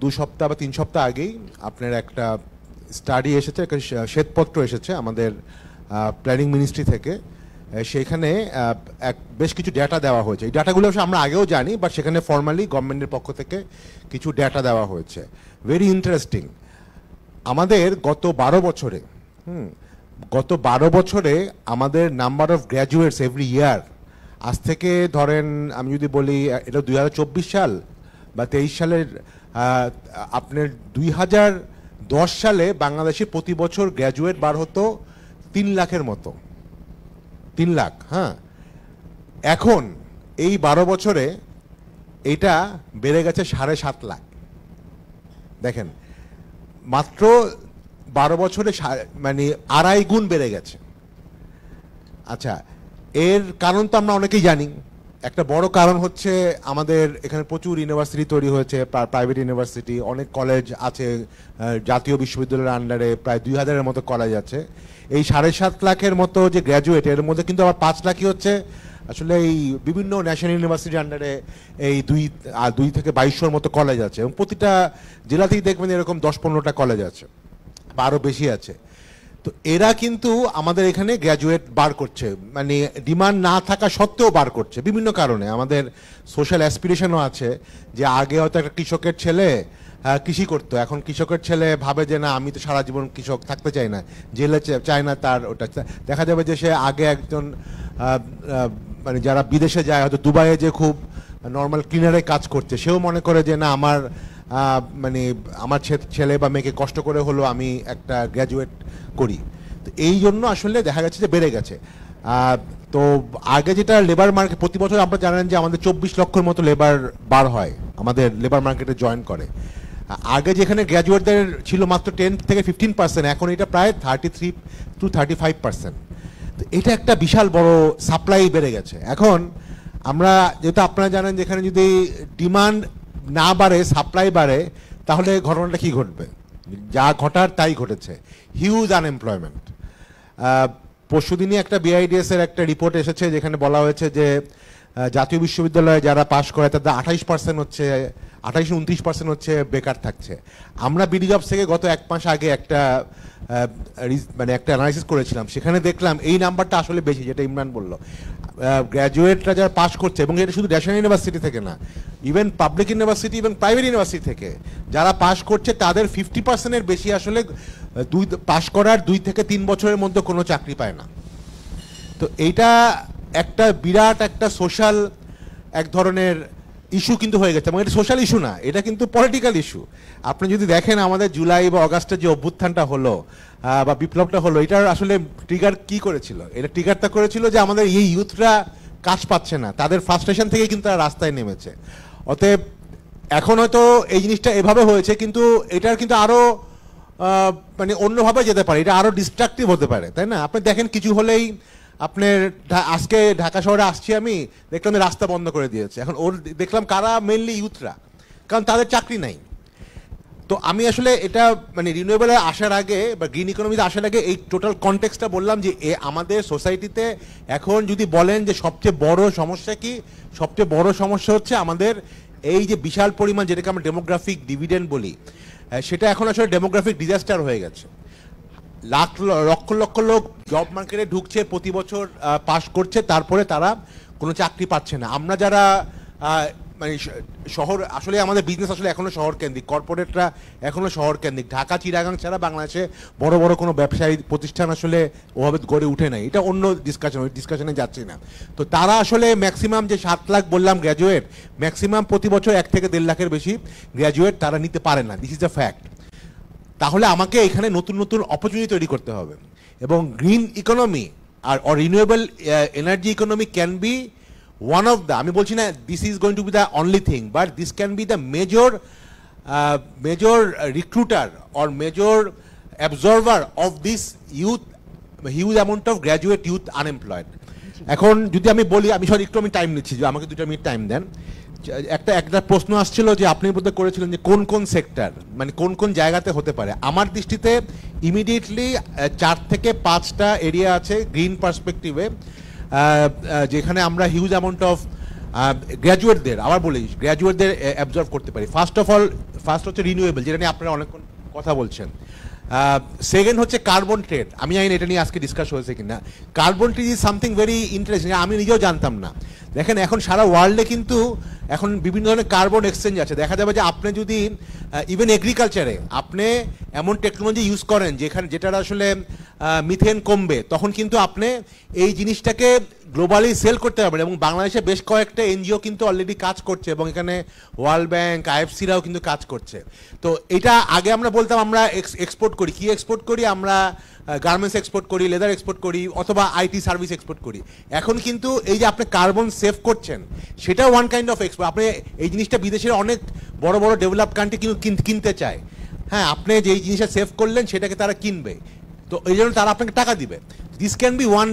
2 সপ্তাহ বা 3 সপ্তাহ আগেই আপনার একটা স্টাডি এসেছে, একটা শ্বেতপত্র এসেছে আমাদের প্ল্যানিং মিনিস্ট্রি থেকে। সেখানে বেশ কিছু ডেটা দেওয়া হয়েছে। এই ডাটাগুলো আমরা আগেও জানি, বাট সেখানে ফর্মালি গভর্নমেন্টের পক্ষ থেকে কিছু ডেটা দেওয়া হয়েছে। Very interesting. আমাদের গত 12 বছরে আমাদের number of graduates every year, আজ থেকে ধরেন আমি যদি বলি এটা 2024 সাল বা 23 সালের, আপনার 2010 সালে বাংলাদেশে প্রতি বছর গ্র্যাজুয়েট বার হতো 3 লাখের মতো, 3 লাখ। হ্যাঁ, এখন এই 12 বছরে এটা বেড়ে গেছে 7.5 লাখ। দেখেন, মাত্র 12 বছরে মানে 2.5 গুণ বেড়ে গেছে। আচ্ছা, এর কারণ তো আমরা অনেকেই জানি। একটা বড় কারণ হচ্ছে আমাদের এখানে প্রচুর ইউনিভার্সিটি তৈরি হয়েছে, প্রাইভেট ইউনিভার্সিটি, অনেক কলেজ আছে, জাতীয় বিশ্ববিদ্যালয়ের আন্ডারে প্রায় 2000-এর মতো কলেজ আছে। এই 7.5 লাখের মতো যে গ্র্যাজুয়েট, এর মধ্যে কিন্তু আবার 5 লাখই হচ্ছে আসলে এই বিভিন্ন ন্যাশনাল ইউনিভার্সিটির আন্ডারে এই 2 থেকে 2200-র মতো কলেজ আছে, এবং প্রতিটা জেলাতেই দেখবেন এরকম 10-15টা কলেজ আছে বা আরও বেশি আছে। তো এরা কিন্তু আমাদের এখানে গ্র্যাজুয়েট বার করছে, মানে ডিমান্ড না থাকা সত্ত্বেও বার করছে বিভিন্ন কারণে। আমাদের সোশ্যাল অ্যাসপিরেশনও আছে যে আগে হয়তো একটা কৃষকের ছেলে কৃষি করতো, এখন কৃষকের ছেলে ভাবে যে না, আমি তো সারা জীবন কৃষক থাকতে চাই না, জেলে চায় না তার ওটা। দেখা যাবে যে সে আগে একজন মানে যারা বিদেশে যায়, হয়তো দুবাইয়ে যে খুব নর্মাল ক্লিনারে কাজ করছে, সেও মনে করে যে না, আমার মানে আমার ছেলে বা মেয়েকে কষ্ট করে হলো আমি একটা গ্র্যাজুয়েট করি। তো এই জন্য আসলে দেখা যাচ্ছে যে বেড়ে গেছে। তো আগে যেটা লেবার মার্কেট, প্রতি বছর আপনারা জানেন যে আমাদের 24 লক্ষের মতো লেবার বার হয়, আমাদের লেবার মার্কেটে জয়েন করে। আগে যেখানে গ্র্যাজুয়েটদের ছিল মাত্র 10 থেকে 15%, এখন এটা প্রায় 33 to 35%। তো এটা একটা বিশাল বড় সাপ্লাই বেড়ে গেছে। এখন আমরা যেহেতু আপনারা জানেন যেখানে যদি ডিমান্ড না বাড়ে, সাপ্লাই বাড়ে, তাহলে ঘটনাটা কি ঘটবে? যা ঘটার তাই ঘটেছে, হিউজ আনএমপ্লয়মেন্ট। পরশুদিনই একটা BIDS এর একটা রিপোর্ট এসেছে যেখানে বলা হয়েছে যে জাতীয় বিশ্ববিদ্যালয়ে যারা পাশ করে তাদের 28% হচ্ছে, 28-29% হচ্ছে বেকার থাকছে। আমরা বিডি জবস থেকে গত 1 মাস আগে একটা মানে একটা অ্যানালাইসিস করেছিলাম, সেখানে দেখলাম এই নাম্বারটা আসলে বেশি, যেটা ইমরান বলল। গ্র্যাজুয়েটরা যারা পাস করছে, এবং এটা শুধু ন্যাশনাল ইউনিভার্সিটি থেকে না, even public university, even private university থেকে যারা পাস করছে তাদের 50%-এর বেশি আসলে পাস করার 2 থেকে 3 বছরের মধ্যে কোনো চাকরি পায় না। তো এইটা একটা বিরাট একটা সোশ্যাল এক ধরনের ইস্যু কিন্তু হয়ে গেছে, এবং এটা সোশ্যাল ইস্যু না, এটা কিন্তু পলিটিক্যাল ইস্যু। আপনি যদি দেখেন আমাদের জুলাই বা অগাস্টের যে অভ্যুত্থানটা হলো বা বিপ্লবটা হলো, এটার আসলে ট্রিগার কি করেছিল? এটা ট্রিগারটা করেছিল যে আমাদের এই ইউথরা কাজ পাচ্ছে না, তাদের ফ্রাস্ট্রেশন থেকে কিন্তু তারা রাস্তায় নেমেছে। অতএব এখন হয়তো এই জিনিসটা এভাবে হয়েছে, কিন্তু এটার কিন্তু আরও মানে অন্যভাবে যেতে পারে, এটা আরও ডিস্ট্রাকটিভ হতে পারে, তাই না? আপনি দেখেন কিছু হলেই আপনার আজকে ঢাকা শহরে আসছি, আমি দেখলাম রাস্তা বন্ধ করে দিয়েছে। এখন ওর দেখলাম কারা, মেনলি ইউথরা, কারণ তাদের চাকরি নাই। তো আমি আসলে এটা মানে রিনিউয়েবলে আসার আগে বা গ্রিন ইকোনমিতে আসার আগে এই টোটাল কনটেক্সটটা বললাম যে আমাদের সোসাইটিতে এখন যদি বলেন যে সবচেয়ে বড় সমস্যা কি, সবচেয়ে বড় সমস্যা হচ্ছে আমাদের এই যে বিশাল পরিমাণ, যেটাকে আমরা ডেমোগ্রাফিক ডিভিডেন্ড বলি, সেটা এখন আসলে ডেমোগ্রাফিক ডিজাস্টার হয়ে গেছে। লক্ষ লক্ষ লোক জব মার্কেটে ঢুকছে, প্রতি বছর পাস করছে, তারপরে তারা কোনো চাকরি পাচ্ছে না। আমরা যারা মানে শহর, আসলে আমাদের বিজনেস আসলে এখনো শহর কেন্দ্রিক, কর্পোরেটরা এখনো শহর কেন্দ্রিক। ঢাকা চিটাগাং ছাড়া বাংলাদেশে বড় বড় কোনো ব্যবসায়ী প্রতিষ্ঠান আসলে ওভাবে গড়ে উঠে নাই। এটা অন্য ডিসকাশন, ওই ডিসকাশনে যাচ্ছি না। তো তারা আসলে ম্যাক্সিমাম যে 7 লাখ বললাম গ্র্যাজুয়েট, ম্যাক্সিমাম প্রতি বছর 1 থেকে 1.5 লাখের বেশি গ্র্যাজুয়েট তারা নিতে পারে না। This is a fact. তাহলে আমাকে এখানে নতুন নতুন অপরচুনিটি তৈরি করতে হবে, এবং গ্রিন ইকোনমি আর renewable energy economy can be one of the, আমি বলছি না this is going to be the only thing, but this can be the major recruiter or major absorber of this youth, huge amount of graduate youth unemployed. এখন যদি আমি বলি, আমি একটু time নিচ্ছি, যে আমাকে 2 মিনিট টাইম দেন। একটা প্রশ্ন আসছিল যে আপনি বোধ করেছিলেন যে কোন কোন সেক্টর, মানে কোন কোন জায়গাতে হতে পারে। আমার দৃষ্টিতে ইমিডিয়েটলি 4 থেকে 5টা এরিয়া আছে গ্রিন পার্সপেক্টিভে, যেখানে আমরা হিউজ অ্যামাউন্ট অফ গ্র্যাজুয়েটদের, আবার বলি গ্র্যাজুয়েটদের অ্যাবজর্ভ করতে পারি। ফার্স্ট হচ্ছে রিনিউয়েবল, যেটা নিয়ে আপনারা অনেকক্ষণ কথা বলছেন। সেকেন্ড হচ্ছে কার্বন ট্রেড। আমি জানি এটা নিয়ে আজকে ডিসকাস হয়েছে কিনা। Carbon trade is something very interesting, আমি নিজেও জানতাম না। দেখেন এখন সারা ওয়ার্ল্ডে কিন্তু এখন বিভিন্ন ধরনের কার্বন এক্সচেঞ্জ আছে। দেখা যাবে যে আপনি যদি ইভেন এগ্রিকালচারে আপনি এমন টেকনোলজি ইউজ করেন যেটা আসলে মিথেন কমবে, তখন কিন্তু আপনি এই জিনিসটাকে গ্লোবালি সেল করতে পারবেন। এবং বাংলাদেশে বেশ কয়েকটা এনজিও কিন্তু অলরেডি কাজ করছে, এবং এখানে ওয়ার্ল্ড ব্যাংক, আইএফসিরাও কিন্তু কাজ করছে। তো এটা আগে আমরা বলতাম আমরা এক্সপোর্ট করি, কি এক্সপোর্ট করি আমরা, গার্মেন্টস এক্সপোর্ট করি, লেদার এক্সপোর্ট করি, অথবা আইটি সার্ভিস এক্সপোর্ট করি। এখন কিন্তু এই যে আপনি কার্বন সেভ করছেন, সেটা ওয়ান কাইন্ড অফ এক্সপোর্ট। আপনি এই জিনিসটা বিদেশের অনেক বড় বড় ডেভেলপ কান্ট্রি কিন্তু কিনতে চায়। হ্যাঁ, আপনি যে এই জিনিসটা সেভ করলেন সেটাকে তারা কিনবে, তো এই জন্য তারা আপনাকে টাকা দিবে। This can be one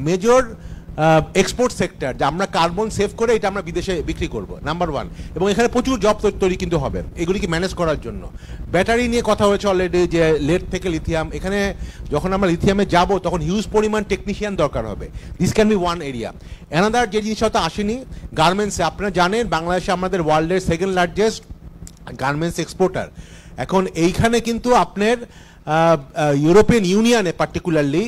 major export sector, যে আমরা কার্বন সেভ করে এটা আমরা বিদেশে বিক্রি করব, নাম্বার 1। এবং এখানে প্রচুর জব তৈরি কিন্তু হবে এগুলিকে ম্যানেজ করার জন্য। ব্যাটারি নিয়ে কথা হয়েছে অলরেডি, যে লেড থেকে লিথিয়াম। এখানে যখন আমরা লিথিয়ামে যাব তখন হিউজ পরিমাণ টেকনিশিয়ান দরকার হবে। This can be one area. Another যে জিনিসটা তো আসেনি, গার্মেন্টসে। আপনারা জানেন বাংলাদেশে আমাদের ওয়ার্ল্ডের 2nd লার্জেস্ট গার্মেন্টস এক্সপোর্টার। এখন এইখানে কিন্তু আপনার ইউরোপিয়ান ইউনিয়নে পার্টিকুলারলি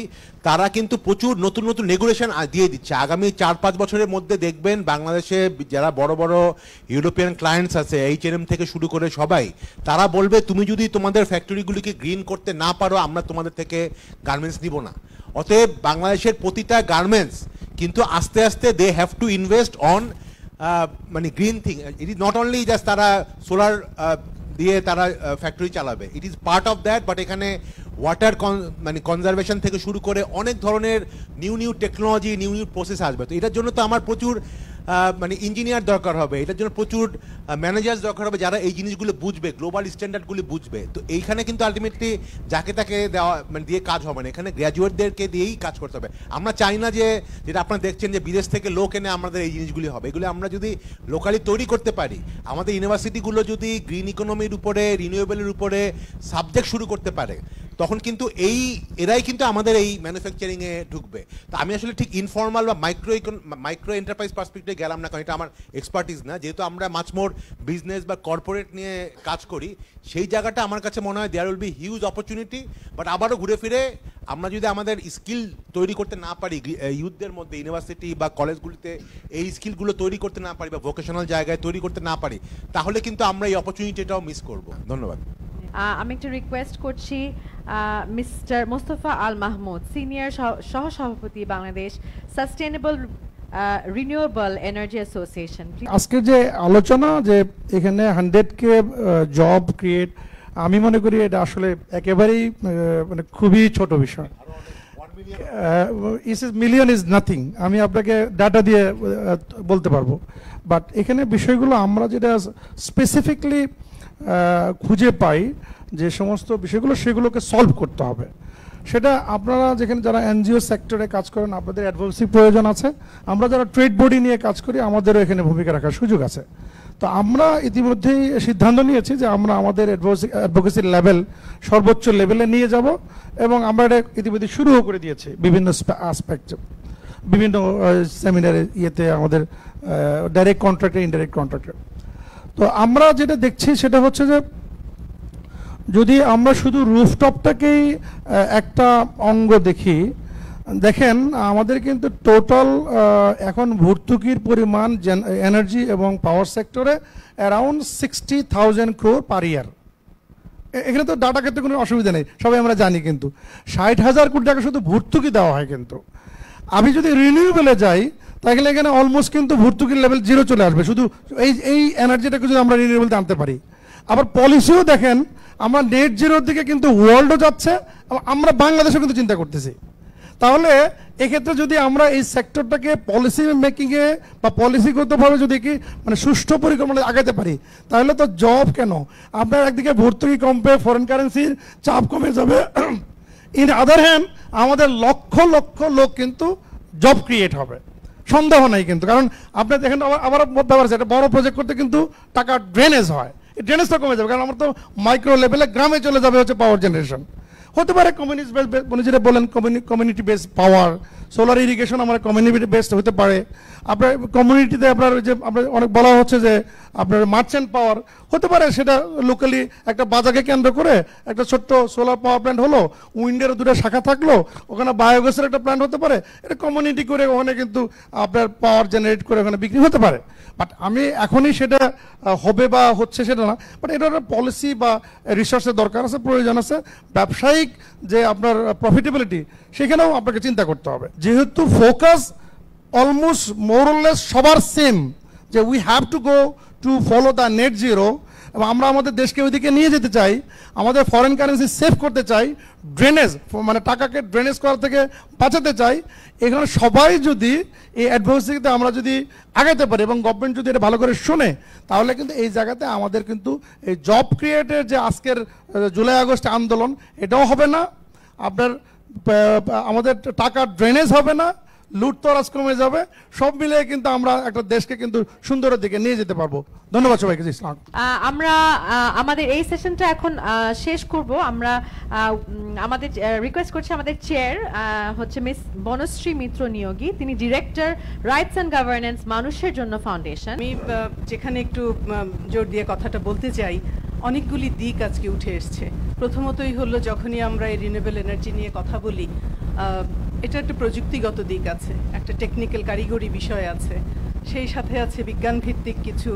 তারা কিন্তু প্রচুর নতুন নতুন নেগোসিয়েশন দিয়ে দিচ্ছে। আগামী 4-5 বছরের মধ্যে দেখবেন বাংলাদেশে যারা বড় বড় ইউরোপিয়ান ক্লায়েন্টস আছে, H&M থেকে শুরু করে সবাই, তারা বলবে তুমি যদি তোমাদের ফ্যাক্টরিগুলিকে গ্রিন করতে না পারো, আমরা তোমাদের থেকে গার্মেন্টস নিব না। অতএব বাংলাদেশের প্রতিটা গার্মেন্টস কিন্তু আস্তে আস্তে they have to invest on মানে green thing. It is not only just তারা সোলার দিয়ে তারা ফ্যাক্টরি চালাবে, it is part of that. But এখানে ওয়াটার মানে কনজারভেশন থেকে শুরু করে অনেক ধরনের নিউ টেকনোলজি, নিউ প্রসেস আসবে। তো এটার জন্য তো আমার প্রচুর মানে ইঞ্জিনিয়ার দরকার হবে, এটার জন্য প্রচুর ম্যানেজার্স দরকার হবে যারা এই জিনিসগুলো বুঝবে, গ্লোবাল স্ট্যান্ডার্ডগুলি বুঝবে। তো এইখানে কিন্তু আলটিমেটলি যাকে তাকে দেওয়া মানে দিয়ে কাজ হবে না, এখানে গ্র্যাজুয়েটদেরকে দিয়েই কাজ করতে হবে। আমরা চাই না যে যেটা আপনারা দেখছেন যে বিদেশ থেকে লোক এনে আমাদের এই জিনিসগুলি হবে। এগুলো আমরা যদি লোকালি তৈরি করতে পারি, আমাদের ইউনিভার্সিটিগুলো যদি গ্রিন ইকোনমির উপরে, রিনিউয়েবলের উপরে সাবজেক্ট শুরু করতে পারে, তখন কিন্তু এরাই কিন্তু আমাদের এই ম্যানুফ্যাকচারিংয়ে ঢুকবে। তো আমি আসলে ঠিক ইনফর্মাল বা মাইক্রো এন্টারপ্রাইজ পার্সপেক্টিভে গেলাম না, কারণ এটা আমার এক্সপার্টিস না। যেহেতু আমরা মাচ মোর বিজনেস বা কর্পোরেট নিয়ে কাজ করি, সেই জায়গাটা আমার কাছে মনে হয় there will be huge opportunity. But আবারও ঘুরে ফিরে আমরা যদি আমাদের স্কিল তৈরি করতে না পারি ইউথদের মধ্যে, ইউনিভার্সিটি বা কলেজগুলিতে এই স্কিলগুলো তৈরি করতে না পারি, বা ভোকেশনাল জায়গায় তৈরি করতে না পারি, তাহলে কিন্তু আমরা এই অপরচুনিটিটাও মিস করব। ধন্যবাদ। আমি একটা রিকোয়েস্ট করছি মিস্টার মোস্তফা আল মাহমুদ, সিনিয়র সহসভাপতি Bangladesh sustainable renewable energy association. আজকে যে আলোচনা, যে এখানে 100K জব ক্রিয়েট, আমি মনে করি এটা আসলে একেবারেই মানে খুবই ছোট বিষয়। মিলিয়ন ইজ নাথিং, আমি আপনাকে ডাটা দিয়ে বলতে পারবো। বাট এখানে বিষয়গুলো আমরা যেটা স্পেসিফিকলি খুঁজে পাই, যে সমস্ত বিষয়গুলো সেগুলোকে সলভ করতে হবে। সেটা আপনারা যেখানে যারা এনজিও সেক্টরে কাজ করেন, আপনাদের অ্যাডভোকেসি প্রয়োজন আছে। আমরা যারা ট্রেড বডি নিয়ে কাজ করি, আমাদেরও এখানে ভূমিকা রাখার সুযোগ আছে। তো আমরা ইতিমধ্যেই সিদ্ধান্ত নিয়েছি যে আমরা আমাদের অ্যাডভোকেসি লেভেল সর্বোচ্চ লেভেলে নিয়ে যাব, এবং আমরা এটা ইতিমধ্যে শুরুও করে দিয়েছি বিভিন্ন আসপেক্ট, বিভিন্ন সেমিনারে, ইয়েতে আমাদের ডাইরেক্ট কন্ট্রাক্টর, ইনডাইরেক্ট কন্ট্রাক্টর। তো আমরা যেটা দেখছি সেটা হচ্ছে যে যদি আমরা শুধু রুফটপটাকেই একটা অঙ্গ দেখি, দেখেন আমাদের কিন্তু টোটাল এখন ভর্তুকির পরিমাণ এনার্জি এবং পাওয়ার সেক্টরে অ্যারাউন্ড 60,000 crore পার ইয়ার। এখানে তো ডাটা ক্ষেত্রে কোনো অসুবিধা নেই, সবাই আমরা জানি। কিন্তু 60,000 কোটি টাকা শুধু ভর্তুকি দেওয়া হয়। কিন্তু আমি যদি রিনিউয়েবলে যাই তাহলে এখানে অলমোস্ট কিন্তু ভর্তুকির লেভেল 0 চলে আসবে, শুধু এই এনার্জিটাকে যদি আমরা রিনিউয়েবলতে আনতে পারি। আবার পলিসিও দেখেন, আমরা নেট জিরোর দিকে কিন্তু ওয়ার্ল্ডও যাচ্ছে, আমরা বাংলাদেশও কিন্তু চিন্তা করতেছি। তাহলে এক্ষেত্রে যদি আমরা এই সেক্টরটাকে পলিসি মেকিংয়ে বা পলিসিগতভাবে যদি কি মানে সুষ্ঠু পরিকল্পনা আগাতে পারি, তাহলে তো জব কেন, আপনার একদিকে ভর্তুকি কমবে, ফরেন কারেন্সির চাপ কমে যাবে, ইন আদার হ্যান্ড আমাদের লক্ষ লক্ষ লোক কিন্তু জব ক্রিয়েট হবে, সন্দেহ নাই। কিন্তু কারণ আপনার দেখেন আবার ব্যাপার আছে, একটা বড় প্রজেক্ট করতে কিন্তু টাকা ড্রেনেজ হয়, এই ড্রেনেজটা কমে যাবে, কারণ আমরা তো মাইক্রো লেভেলে গ্রামে চলে যাবে হচ্ছে পাওয়ার জেনারেশন। হতে পারে যেটা বলেন কমিউনিটি বেসড পাওয়ার, সোলার ইরিগেশন আমার কমিউনিটি বেসড হতে পারে। আপনার কমিউনিটিতে আপনার যে আপনার অনেক বলা হচ্ছে যে আপনার মার্চেন্ট পাওয়ার হতে পারে, সেটা লোকালি একটা বাজারকে কেন্দ্র করে একটা ছোট্ট সোলার পাওয়ার প্ল্যান্ট হলো, উইন্ডের 2টা শাখা থাকলো, ওখানে বায়োগ্যাসের একটা প্ল্যান্ট হতে পারে, এটা কমিউনিটি করে ওখানে কিন্তু আপনার পাওয়ার জেনারেট করে ওখানে বিক্রি হতে পারে। বাট আমি এখনই সেটা হবে বা হচ্ছে সেটা না, বাট এটার পলিসি বা রিসোর্সের দরকার আছে, প্রয়োজন আছে। ব্যবসায়িক যে আপনার প্রফিটেবিলিটি সেখানেও আপনাকে চিন্তা করতে হবে, যেহেতু ফোকাস অলমোস্ট মোরলেস সবার সেম, যে we have to go to follow the net zero, এবং আমরা আমাদের দেশকে ওইদিকে নিয়ে যেতে চাই, আমাদের ফরেন কারেন্সি সেভ করতে চাই, ড্রেনেজ মানে টাকাকে ড্রেনেজ করা থেকে বাঁচাতে চাই। এখানে সবাই যদি এই অ্যাডভাইসিতে আমরা যদি আগাতে পারি এবং গভর্নমেন্ট যদি এটা ভালো করে শোনে, তাহলে কিন্তু এই জায়গাতে আমাদের কিন্তু এই জব ক্রিয়েটের যে আজকের জুলাই আগস্ট আন্দোলন, এটাও হবে না, আপনার আমাদের টাকা ড্রেনেজ হবে না, লুটতরাজ কমে যাবে, সব মিলিয়ে কিন্তু আমরা একটা দেশকে কিন্তু সুন্দরের দিকে নিয়ে যেতে পারবো। ধন্যবাদ সবাইকে। আমরা আমাদের এই সেশনটা এখন শেষ করব। আমরা আমাদের রিকোয়েস্ট করছি আমাদের চেয়ার হচ্ছে মিস বনশ্রী মিত্র নিয়োগী, তিনি ডিরেক্টর রাইটস অ্যান্ড গভর্নেন্স মানুষের জন্য ফাউন্ডেশন। আমি যেখানে একটু জোর দিয়ে কথাটা বলতে চাই, অনেকগুলি দিক আজকে উঠে এসছে। প্রথমতই হলো, যখনই আমরা এই রিনিউয়েবল এনার্জি নিয়ে কথা বলি, এটা একটা প্রযুক্তিগত দিক আছে, একটা টেকনিক্যাল কারিগরি বিষয় আছে, সেই সাথে আছে বিজ্ঞান ভিত্তিক কিছু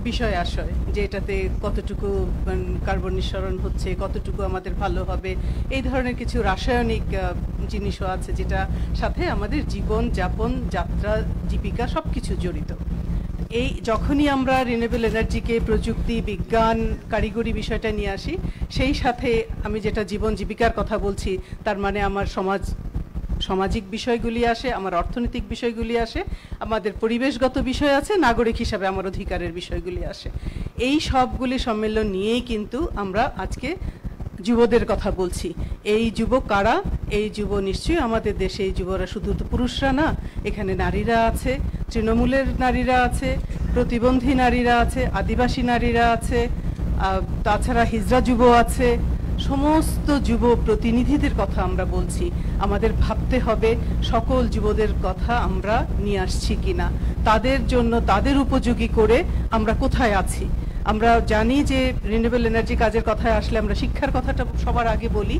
বিষয় আশয়, যে এটাতে কতটুকু কার্বন নিঃসরণ হচ্ছে, কতটুকু আমাদের ভালো হবে, এই ধরনের কিছু রাসায়নিক জিনিসও আছে, যেটা সাথে আমাদের জীবন যাপন, যাত্রা, জীবিকা সব কিছু জড়িত। এই যখনই আমরা রিনিউয়েবল এনার্জিকে প্রযুক্তি, বিজ্ঞান, কারিগরি বিষয়টা নিয়ে আসি, সেই সাথে আমি যেটা জীবন জীবিকার কথা বলছি, তার মানে আমার সামাজিক বিষয়গুলি আসে, আমার অর্থনৈতিক বিষয়গুলি আসে, আমাদের পরিবেশগত বিষয় আছে, নাগরিক হিসাবে আমার অধিকারের বিষয়গুলি আসে। এই সবগুলি সম্মেলন নিয়েই কিন্তু আমরা আজকে যুবদের কথা বলছি। এই যুব কারা? এই যুব নিশ্চয়ই আমাদের দেশে এই যুবরা শুধু তো পুরুষরা না, এখানে নারীরা আছে, তৃণমূলের নারীরা আছে, প্রতিবন্ধী নারীরা আছে, আদিবাসী নারীরা আছে, তাছাড়া হিজড়া যুব আছে। সমস্ত যুব প্রতিনিধিদের কথা আমরা বলছি। আমাদের ভাবতে হবে সকল যুবদের কথা আমরা নিয়ে আসছি কিনা, তাদের জন্য তাদের উপযোগী করে আমরা কোথায় আছি। আমরা জানি যে রিনিউয়েবল এনার্জি কাজের কথায় আসলে আমরা শিক্ষার কথাটা সবার আগে বলি।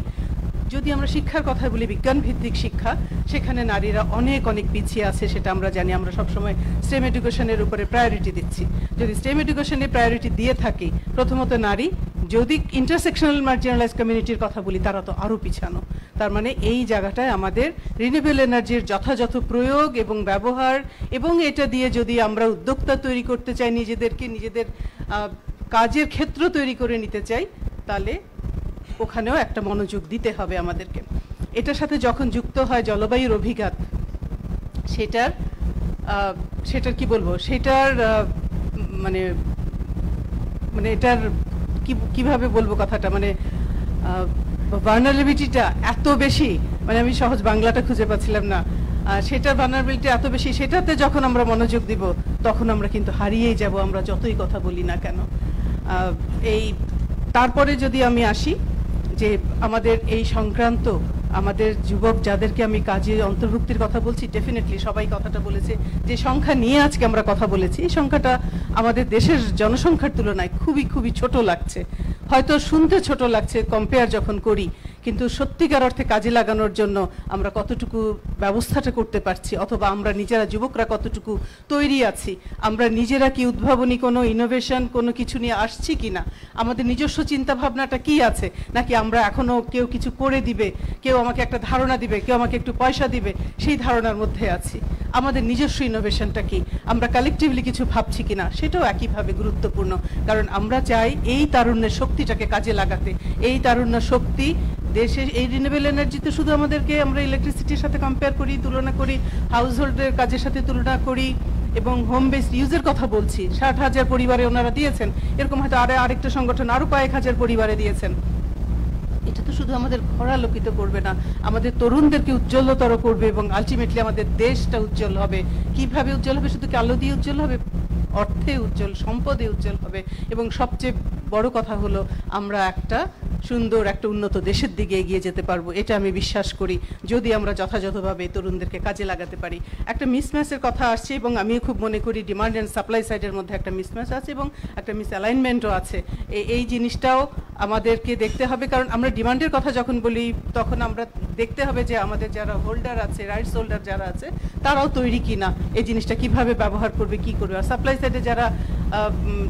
যদি আমরা শিক্ষার কথা বলি, বিজ্ঞান ভিত্তিক শিক্ষা, সেখানে নারীরা অনেক অনেক পিছিয়ে আছে, সেটা আমরা জানি। আমরা সবসময় স্টেম এডুকেশনের উপরে প্রায়োরিটি দিচ্ছি। যদি স্টেম এডুকেশনে প্রায়োরিটি দিয়ে থাকি, প্রথমত নারী, যদি ইন্টারসেকশনাল মার্জিনালাইজ কমিউনিটির কথা বলি, তারা তো আরও পিছানো। তার মানে এই জায়গাটায় আমাদের রিনিউয়েবল এনার্জির যথাযথ প্রয়োগ এবং ব্যবহার, এবং এটা দিয়ে যদি আমরা উদ্যোক্তা তৈরি করতে চাই, নিজেদেরকে নিজেদের কাজের ক্ষেত্র তৈরি করে নিতে চাই, তাহলে ওখানেও একটা মনোযোগ দিতে হবে আমাদেরকে। এটার সাথে যখন যুক্ত হয় জলবায়ুর অভিঘাত, সেটার কি বলবো, সেটার মানে এটার কিভাবে বলবো কথাটা, মানে ভালনারেবিলিটিটা এত বেশি, মানে আমি সহজ বাংলাটা খুঁজে পাচ্ছিলাম না, সেটার ভালনারেবিলিটি এত বেশি, সেটাতে যখন আমরা মনোযোগ দিব, তখন আমরা কিন্তু হারিয়েই যাব, আমরা যতই কথা বলি না কেন। তারপরে যদি আমি আসি যে আমাদের এই সংক্রান্ত আমাদের যুবক যাদেরকে আমি কাজে অন্তর্ভুক্তির কথা বলছি, ডেফিনেটলি সবাই কথাটা বলেছে, যে সংখ্যা নিয়ে আজকে আমরা কথা বলেছি, এই সংখ্যাটা আমাদের দেশের জনসংখ্যার তুলনায় খুবই খুবই ছোট লাগছে। হয়তো শুনতে ছোট লাগছে কম্পেয়ার যখন করি, কিন্তু সত্যিকার অর্থে কাজে লাগানোর জন্য আমরা কতটুকু ব্যবস্থাটা করতে পারছি, অথবা আমরা নিজেরা যুবকরা কতটুকু তৈরি আছি, আমরা নিজেরা কি উদ্ভাবনী কোনো ইনোভেশন কোনো কিছু নিয়ে আসছি কিনা, আমাদের নিজস্ব চিন্তা ভাবনাটা কি আছে, নাকি আমরা এখনো কেউ কিছু করে দিবে, কেউ আমাকে একটা ধারণা দিবে, কেউ আমাকে একটু পয়সা দিবে, সেই ধারণার মধ্যে আছি। আমাদের নিজস্ব ইনোভেশনটা কি, আমরা কালেকটিভলি কিছু ভাবছি কিনা, সেটাও একইভাবে গুরুত্বপূর্ণ। কারণ আমরা চাই এই তারুণ্যের শক্তিটাকে কাজে লাগাতে। এই তারুণ্য শক্তি দেশে, এই রিনিউয়েবল এনার্জিতে শুধু আমাদেরকে আমরা ইলেকট্রিসিটির সাথে কম্পেয়ার করি, তুলনা করি, হাউস হোল্ডের কাজের সাথে তুলনা করি, এবং হোম বেসড ইউজের কথা বলছি। 60,000 পরিবারে ওনারা দিয়েছেন, এরকম হয়তো আরেকটা সংগঠন আরো কয়েক হাজার পরিবারে দিয়েছেন। এটা তো শুধু আমাদের ঘর আলোকিত করবে না, আমাদের তরুণদেরকে উজ্জ্বলতর করবে, এবং আলটিমেটলি আমাদের দেশটা উজ্জ্বল হবে। কিভাবে উজ্জ্বল হবে? শুধু কি আলো দিয়ে উজ্জ্বল হবে? অর্থে উজ্জ্বল, সম্পদে উজ্জ্বল হবে। এবং সবচেয়ে বড় কথা হলো আমরা একটা সুন্দর একটা উন্নত দেশের দিকে এগিয়ে যেতে পারবো, এটা আমি বিশ্বাস করি, যদি আমরা যথাযথভাবে তরুণদেরকে কাজে লাগাতে পারি। একটা মিসম্যাচের কথা আসছে, এবং আমিও খুব মনে করি ডিমান্ড অ্যান্ড সাপ্লাই সাইডের মধ্যে একটা মিসম্যাচ আছে এবং একটা মিসঅ্যালাইনমেন্টও আছে। এই জিনিসটাও আমাদেরকে দেখতে হবে, কারণ আমরা ডিমান্ডের কথা যখন বলি তখন আমরা দেখতে হবে যে আমাদের যারা হোল্ডার আছে, রাইটস হোল্ডার যারা আছে, তারাও তৈরি কিনা, এই জিনিসটা কিভাবে ব্যবহার করবে, কি করবে। আর সাপ্লাই সাইডে যারা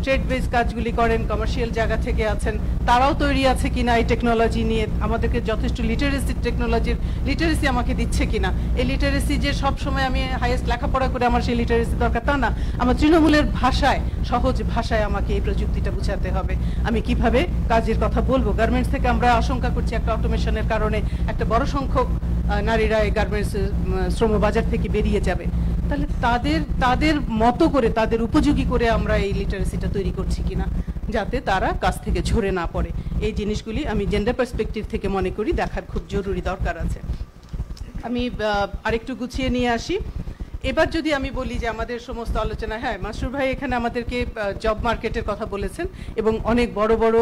ট্রেড বেস কাজগুলি করেন, কমার্শিয়াল জায়গা থেকে আছেন, তারাও তৈরি আছে কিনা এই টেকনোলজি নিয়ে, আমাদেরকে যথেষ্ট লিটারেসি আমাকে দিচ্ছে কিনা। এই লিটারেসি যে সব সময় আমি হাইয়েস্ট লেখাপড়া করে আমার সেই লিটারেসি দরকার তা না, আমার তৃণমূলের ভাষায়, সহজ ভাষায় আমাকে এই প্রযুক্তিটা বুঝাতে হবে। আমি কিভাবে কাজের কথা বলবো। গার্মেন্টস থেকে আমরা আশঙ্কা করছি একটা অটোমেশনের কারণে একটা বড় সংখ্যক নারীরা এই গার্মেন্টস শ্রমবাজার থেকে বেরিয়ে যাবে। তাহলে তাদের মতো করে, তাদের উপযোগী করে আমরা এই লিটারেসিটা তৈরি করছি কিনা, যাতে তারা কাজ থেকে ঝরে না পড়ে। এই জিনিসগুলি আমি জেন্ডার পার্সপেক্টিভ থেকে মনে করি দেখার খুব জরুরি দরকার আছে। আমি আরেকটু গুছিয়ে নিয়ে আসি। এবার যদি আমি বলি যে আমাদের সমস্ত আলোচনা, হ্যাঁ মাসরুর ভাই এখানে আমাদেরকে জব মার্কেটের কথা বলেছেন এবং অনেক বড় বড়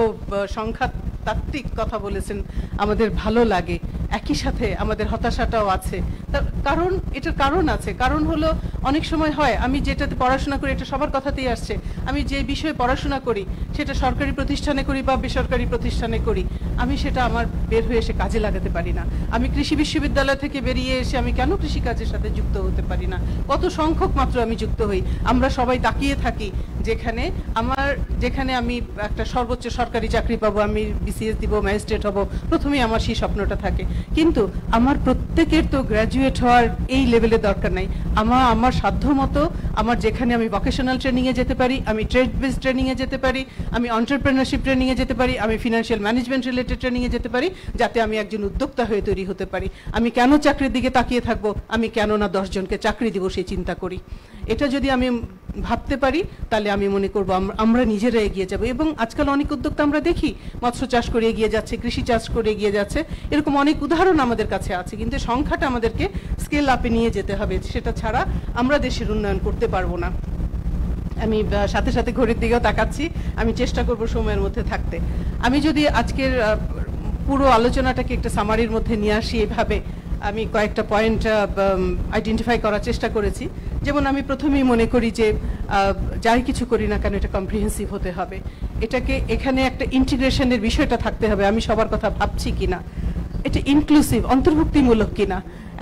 সংখ্যাতাত্ত্বিক কথা বলেছেন, আমাদের ভালো লাগে। একই সাথে আমাদের হতাশাটাও আছে, কারণ এটার কারণ আছে। কারণ হলো অনেক সময় হয় আমি যেটাতে পড়াশোনা করি, এটা সবার কথাতেই আসছে, আমি যে বিষয়ে পড়াশোনা করি সেটা সরকারি প্রতিষ্ঠানে করি বা বেসরকারি প্রতিষ্ঠানে করি, আমি সেটা আমার বের হয়ে এসে কাজে লাগাতে পারি না। আমি কৃষি বিশ্ববিদ্যালয় থেকে বেরিয়ে এসে আমি কেন কৃষিকাজের সাথে যুক্ত হতে পারি না? কত সংখ্যক মাত্র আমি যুক্ত হই। আমরা সবাই তাকিয়ে থাকি যেখানে আমি একটা সর্বোচ্চ সরকারি চাকরি পাবো, আমি বিসিএস দিব, ম্যাজিস্ট্রেট হব, প্রথমেই আমার সেই স্বপ্নটা থাকে। কিন্তু আমার প্রত্যেকের তো গ্র্যাজুয়েট হওয়ার এই লেভেলে দরকার নাই। আমার সাধ্য মতো আমার যেখানে আমি ভোকেশনাল ট্রেনিংয়ে যেতে পারি, আমি ট্রেড বেসড ট্রেনিংয়ে যেতে পারি, আমি এন্টারপ্রেনারশিপ ট্রেনিংয়ে যেতে পারি, আমি ফিনান্সিয়াল ম্যানেজমেন্ট রিলেটেড ট্রেনিংয়ে যেতে পারি, যাতে আমি একজন উদ্যোক্তা হয়ে তৈরি হতে পারি। আমি কেন চাকরির দিকে তাকিয়ে থাকবো? আমি কেন না 10 জনকে চাকরি দিব সেই চিন্তা করি। এটা যদি আমি ভাবতে পারি তাহলে আমি মনে করব আমরা নিজেরা এগিয়ে যাব। এবং আজকাল অনেক উদ্যোক্তা আমরা দেখি মৎস্য চাষ করে এগিয়ে যাচ্ছে, কৃষি চাষ করে এগিয়ে যাচ্ছে, এরকম অনেক উদাহরণ আমাদের কাছে আছে। কিন্তু সংখ্যাটা আমাদেরকে স্কেল আপে নিয়ে যেতে হবে, সেটা ছাড়া আমরা দেশের উন্নয়ন করতে পারবো না। আমি সাথে সাথে ঘড়ির দিকেও তাকাচ্ছি, আমি চেষ্টা করব সময়ের মধ্যে থাকতে। আমি যদি আজকের পুরো আলোচনাটাকে একটা সামারির মধ্যে নিয়ে আসি, এভাবে আমি কয়েকটা পয়েন্ট আইডেন্টিফাই করার চেষ্টা করেছি। যেমন আমি প্রথমেই মনে করি যে যাই কিছু করি না কেন এটা কম্প্রিহেন্সিভ হতে হবে, এখানে একটা ইন্টিগ্রেশনের বিষয়টা থাকতে হবে। আমি সবার কথা ভাবছি কিনা, এটা ইনক্লুসিভ, অন্তর্ভুক্তিমূলক কিনা,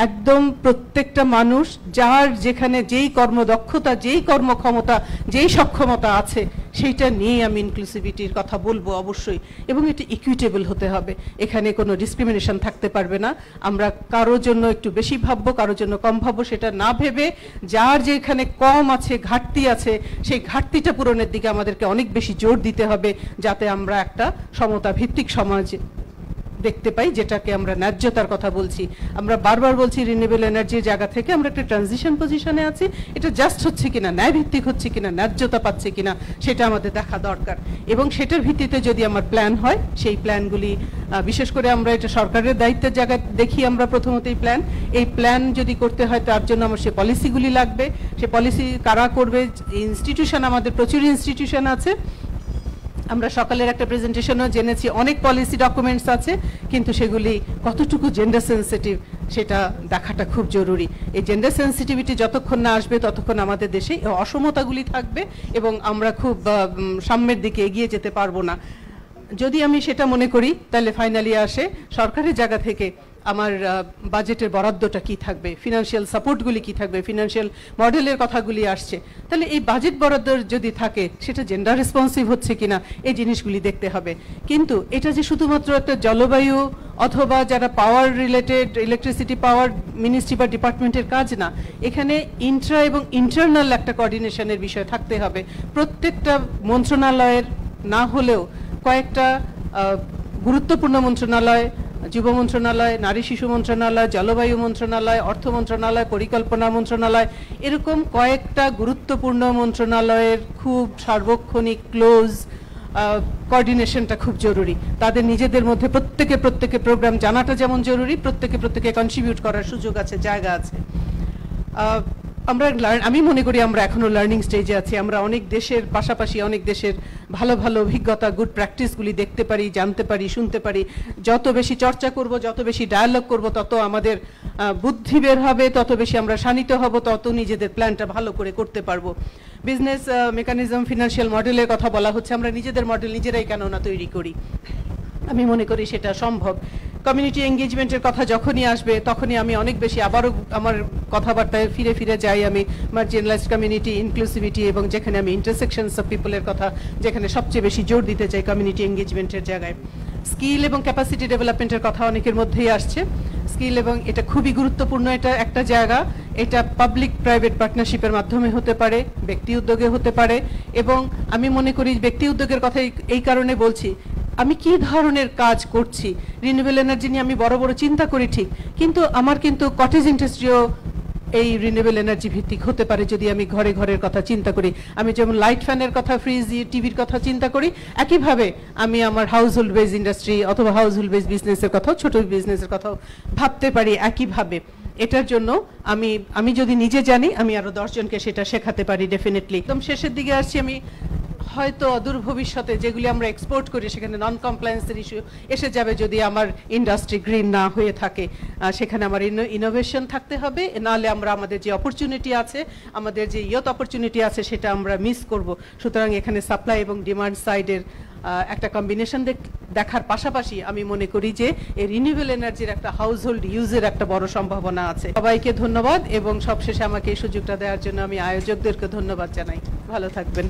একদম প্রত্যেকটা মানুষ যার যেখানে যেই কর্মদক্ষতা, যেই কর্মক্ষমতা, যেই সক্ষমতা আছে সেইটা নিয়ে আমি ইনক্লুসিভিটির কথা বলবো অবশ্যই। এবং এটা ইকুইটেবল হতে হবে, এখানে কোনো ডিসক্রিমিনেশন থাকতে পারবে না। আমরা কারোর জন্য একটু বেশি ভাববো, কারোর জন্য কম ভাববো, সেটা না ভেবে যার যেখানে কম আছে, ঘাটতি আছে, সেই ঘাটতিটা পূরণের দিকে আমাদেরকে অনেক বেশি জোর দিতে হবে, যাতে আমরা একটা সমতা ভিত্তিক সমাজ দেখতে পাই, যেটাকে আমরা ন্যায্যতার কথা বলছি। আমরা বারবার বলছি রিনিউয়েবল এনার্জির জায়গা থেকে আমরা একটা ট্রানজিশন পজিশনে আছি, এটা জাস্ট হচ্ছে কিনা, ন্যায় ভিত্তিক হচ্ছে কিনা, ন্যায্যতা পাচ্ছে কিনা, সেটা আমাদের দেখা দরকার। এবং সেটার ভিত্তিতে যদি আমার প্ল্যান হয়, সেই প্ল্যানগুলি বিশেষ করে আমরা এটা সরকারের দায়িত্বের জায়গায় দেখি, আমরা প্রথমত এই প্ল্যান যদি করতে হয় তার জন্য আমার সে পলিসিগুলি লাগবে। সে পলিসি কারা করবে? ইনস্টিটিউশন, আমাদের প্রচুর ইনস্টিটিউশন আছে। আমরা সকালের একটা প্রেজেন্টেশনও জেনেছি অনেক পলিসি ডকুমেন্টস আছে, কিন্তু সেগুলি কতটুকু জেন্ডার সেন্সিটিভ সেটা দেখাটা খুব জরুরি। এই জেন্ডার সেন্সিটিভিটি যতক্ষণ না আসবে ততক্ষণ আমাদের দেশে অসমতাগুলি থাকবে এবং আমরা খুব সাম্যের দিকে এগিয়ে যেতে পারবো না। যদি আমি সেটা মনে করি তাহলে ফাইনালি আসে সরকারের জায়গা থেকে আমার বাজেটের বরাদ্দটা কি থাকবে, ফিনান্সিয়াল সাপোর্টগুলি কি থাকবে, ফিনান্সিয়াল মডেলের কথাগুলি আসছে। তাহলে এই বাজেট বরাদ্দ যদি থাকে সেটা জেন্ডার রেসপন্সিভ হচ্ছে কিনা এই জিনিসগুলি দেখতে হবে। কিন্তু এটা যে শুধুমাত্র একটা জলবায়ু অথবা যারা পাওয়ার রিলেটেড ইলেকট্রিসিটি পাওয়ার মিনিস্ট্রি বা ডিপার্টমেন্টের কাজ না, এখানে ইন্ট্রা এবং ইন্টারনাল একটা কোঅর্ডিনেশনের বিষয় থাকতে হবে। প্রত্যেকটা মন্ত্রণালয়ের না হলেও কয়েকটা গুরুত্বপূর্ণ মন্ত্রণালয়, যুব মন্ত্রণালয়, নারী শিশু মন্ত্রণালয়, জলবায়ু মন্ত্রণালয়, অর্থ মন্ত্রণালয়, পরিকল্পনা মন্ত্রণালয়, এরকম কয়েকটা গুরুত্বপূর্ণ মন্ত্রণালয়ের খুব সার্বক্ষণিক ক্লোজ কোঅর্ডিনেশনটা খুব জরুরি। তাদের নিজেদের মধ্যে প্রত্যেকে প্রোগ্রাম জানাটা যেমন জরুরি, প্রত্যেকে কন্ট্রিবিউট করার সুযোগ আছে, জায়গা আছে। আমি মনে করি আমরা এখনো লার্নিং স্টেজে আছি। আমরা অনেক দেশের পাশাপাশি অনেক দেশের ভালো ভালো অভিজ্ঞতা, গুড প্র্যাকটিসগুলি দেখতে পারি, জানতে পারি, শুনতে পারি। যত বেশি চর্চা করব, যত বেশি ডায়ালগ করব, তত আমাদের বুদ্ধি বের হবে, তত বেশি আমরা শানিত হব, তত নিজেদের প্ল্যানটা ভালো করে করতে পারবো। বিজনেস মেকানিজম, ফিনান্সিয়াল মডেলের কথা বলা হচ্ছে, আমরা নিজেদের মডেল নিজেরাই কেন না তৈরি করি। আমি মনে করি সেটা সম্ভব। কমিউনিটি এঙ্গেজমেন্টের কথা যখনই আসবে তখনই আমি অনেক বেশি আবারও আমার কথাবার্তায় ফিরে যাই। আমি মার্জিনালাইজড কমিউনিটি, ইনক্লুসিভিটি এবং যেখানে আমি ইন্টারসেকশনস অফ পিপলের কথা যেখানে সবচেয়ে বেশি জোর দিতে চাই কমিউনিটি এঙ্গেজমেন্টের জায়গায়। স্কিল এবং ক্যাপাসিটি ডেভেলপমেন্টের কথা অনেকের মধ্যেই আসছে। স্কিল এবং এটা খুবই গুরুত্বপূর্ণ, এটা একটা জায়গা। এটা পাবলিক প্রাইভেট পার্টনারশিপের মাধ্যমে হতে পারে, ব্যক্তি উদ্যোগে হতে পারে। এবং আমি মনে করি ব্যক্তি উদ্যোগের কথা এই কারণে বলছি, আমি কি ধরনের কাজ করছি। রিনিউয়েবল এনার্জি নিয়ে আমি বড় বড় চিন্তা করি ঠিক, কিন্তু আমার কিন্তু কটেজ ইন্ডাস্ট্রিও এই রিনিউয়েবল এনার্জি ভিত্তিক হতে পারে যদি আমি ঘরের কথা চিন্তা করি। আমি যেমন লাইট ফ্যানের কথা, ফ্রিজ, টিভির কথা চিন্তা করি, একইভাবে আমি আমার হাউস হোল্ড বেজ ইন্ডাস্ট্রি অথবা হাউস হোল্ড বেজ বিজনেসের কথাও, ছোট বিজনেসের কথাও ভাবতে পারি একইভাবে। এটার জন্য আমি যদি নিজে জানি, আমি আরো 10 জনকে সেটা শেখাতে পারি ডেফিনেটলি। একদম শেষের দিকে আসছি। আমি হয়তো অদূর ভবিষ্যতে যেগুলি আমরা এক্সপোর্ট করি সেখানে নন কমপ্লায়েন্সের ইস্যু এসে যাবে যদি আমার ইন্ডাস্ট্রি গ্রিন না হয়ে থাকে। সেখানে আমার ইনোভেশন থাকতে হবে, নাহলে আমরা আমাদের যে অপরচুনিটি আছে, আমাদের যে ইয়ত অপরচুনিটি আছে সেটা আমরা মিস করব। সুতরাং এখানে সাপ্লাই এবং ডিমান্ড সাইডের একটা কম্বিনেশন দেখার পাশাপাশি আমি মনে করি যে এই রিনিউয়েবল এনার্জির একটা হাউস হোল্ড ইউজের একটা বড় সম্ভাবনা আছে। সবাইকে ধন্যবাদ এবং সবশেষে আমাকে এই সুযোগটা দেওয়ার জন্য আমি আয়োজকদেরকে ধন্যবাদ জানাই। ভালো থাকবেন।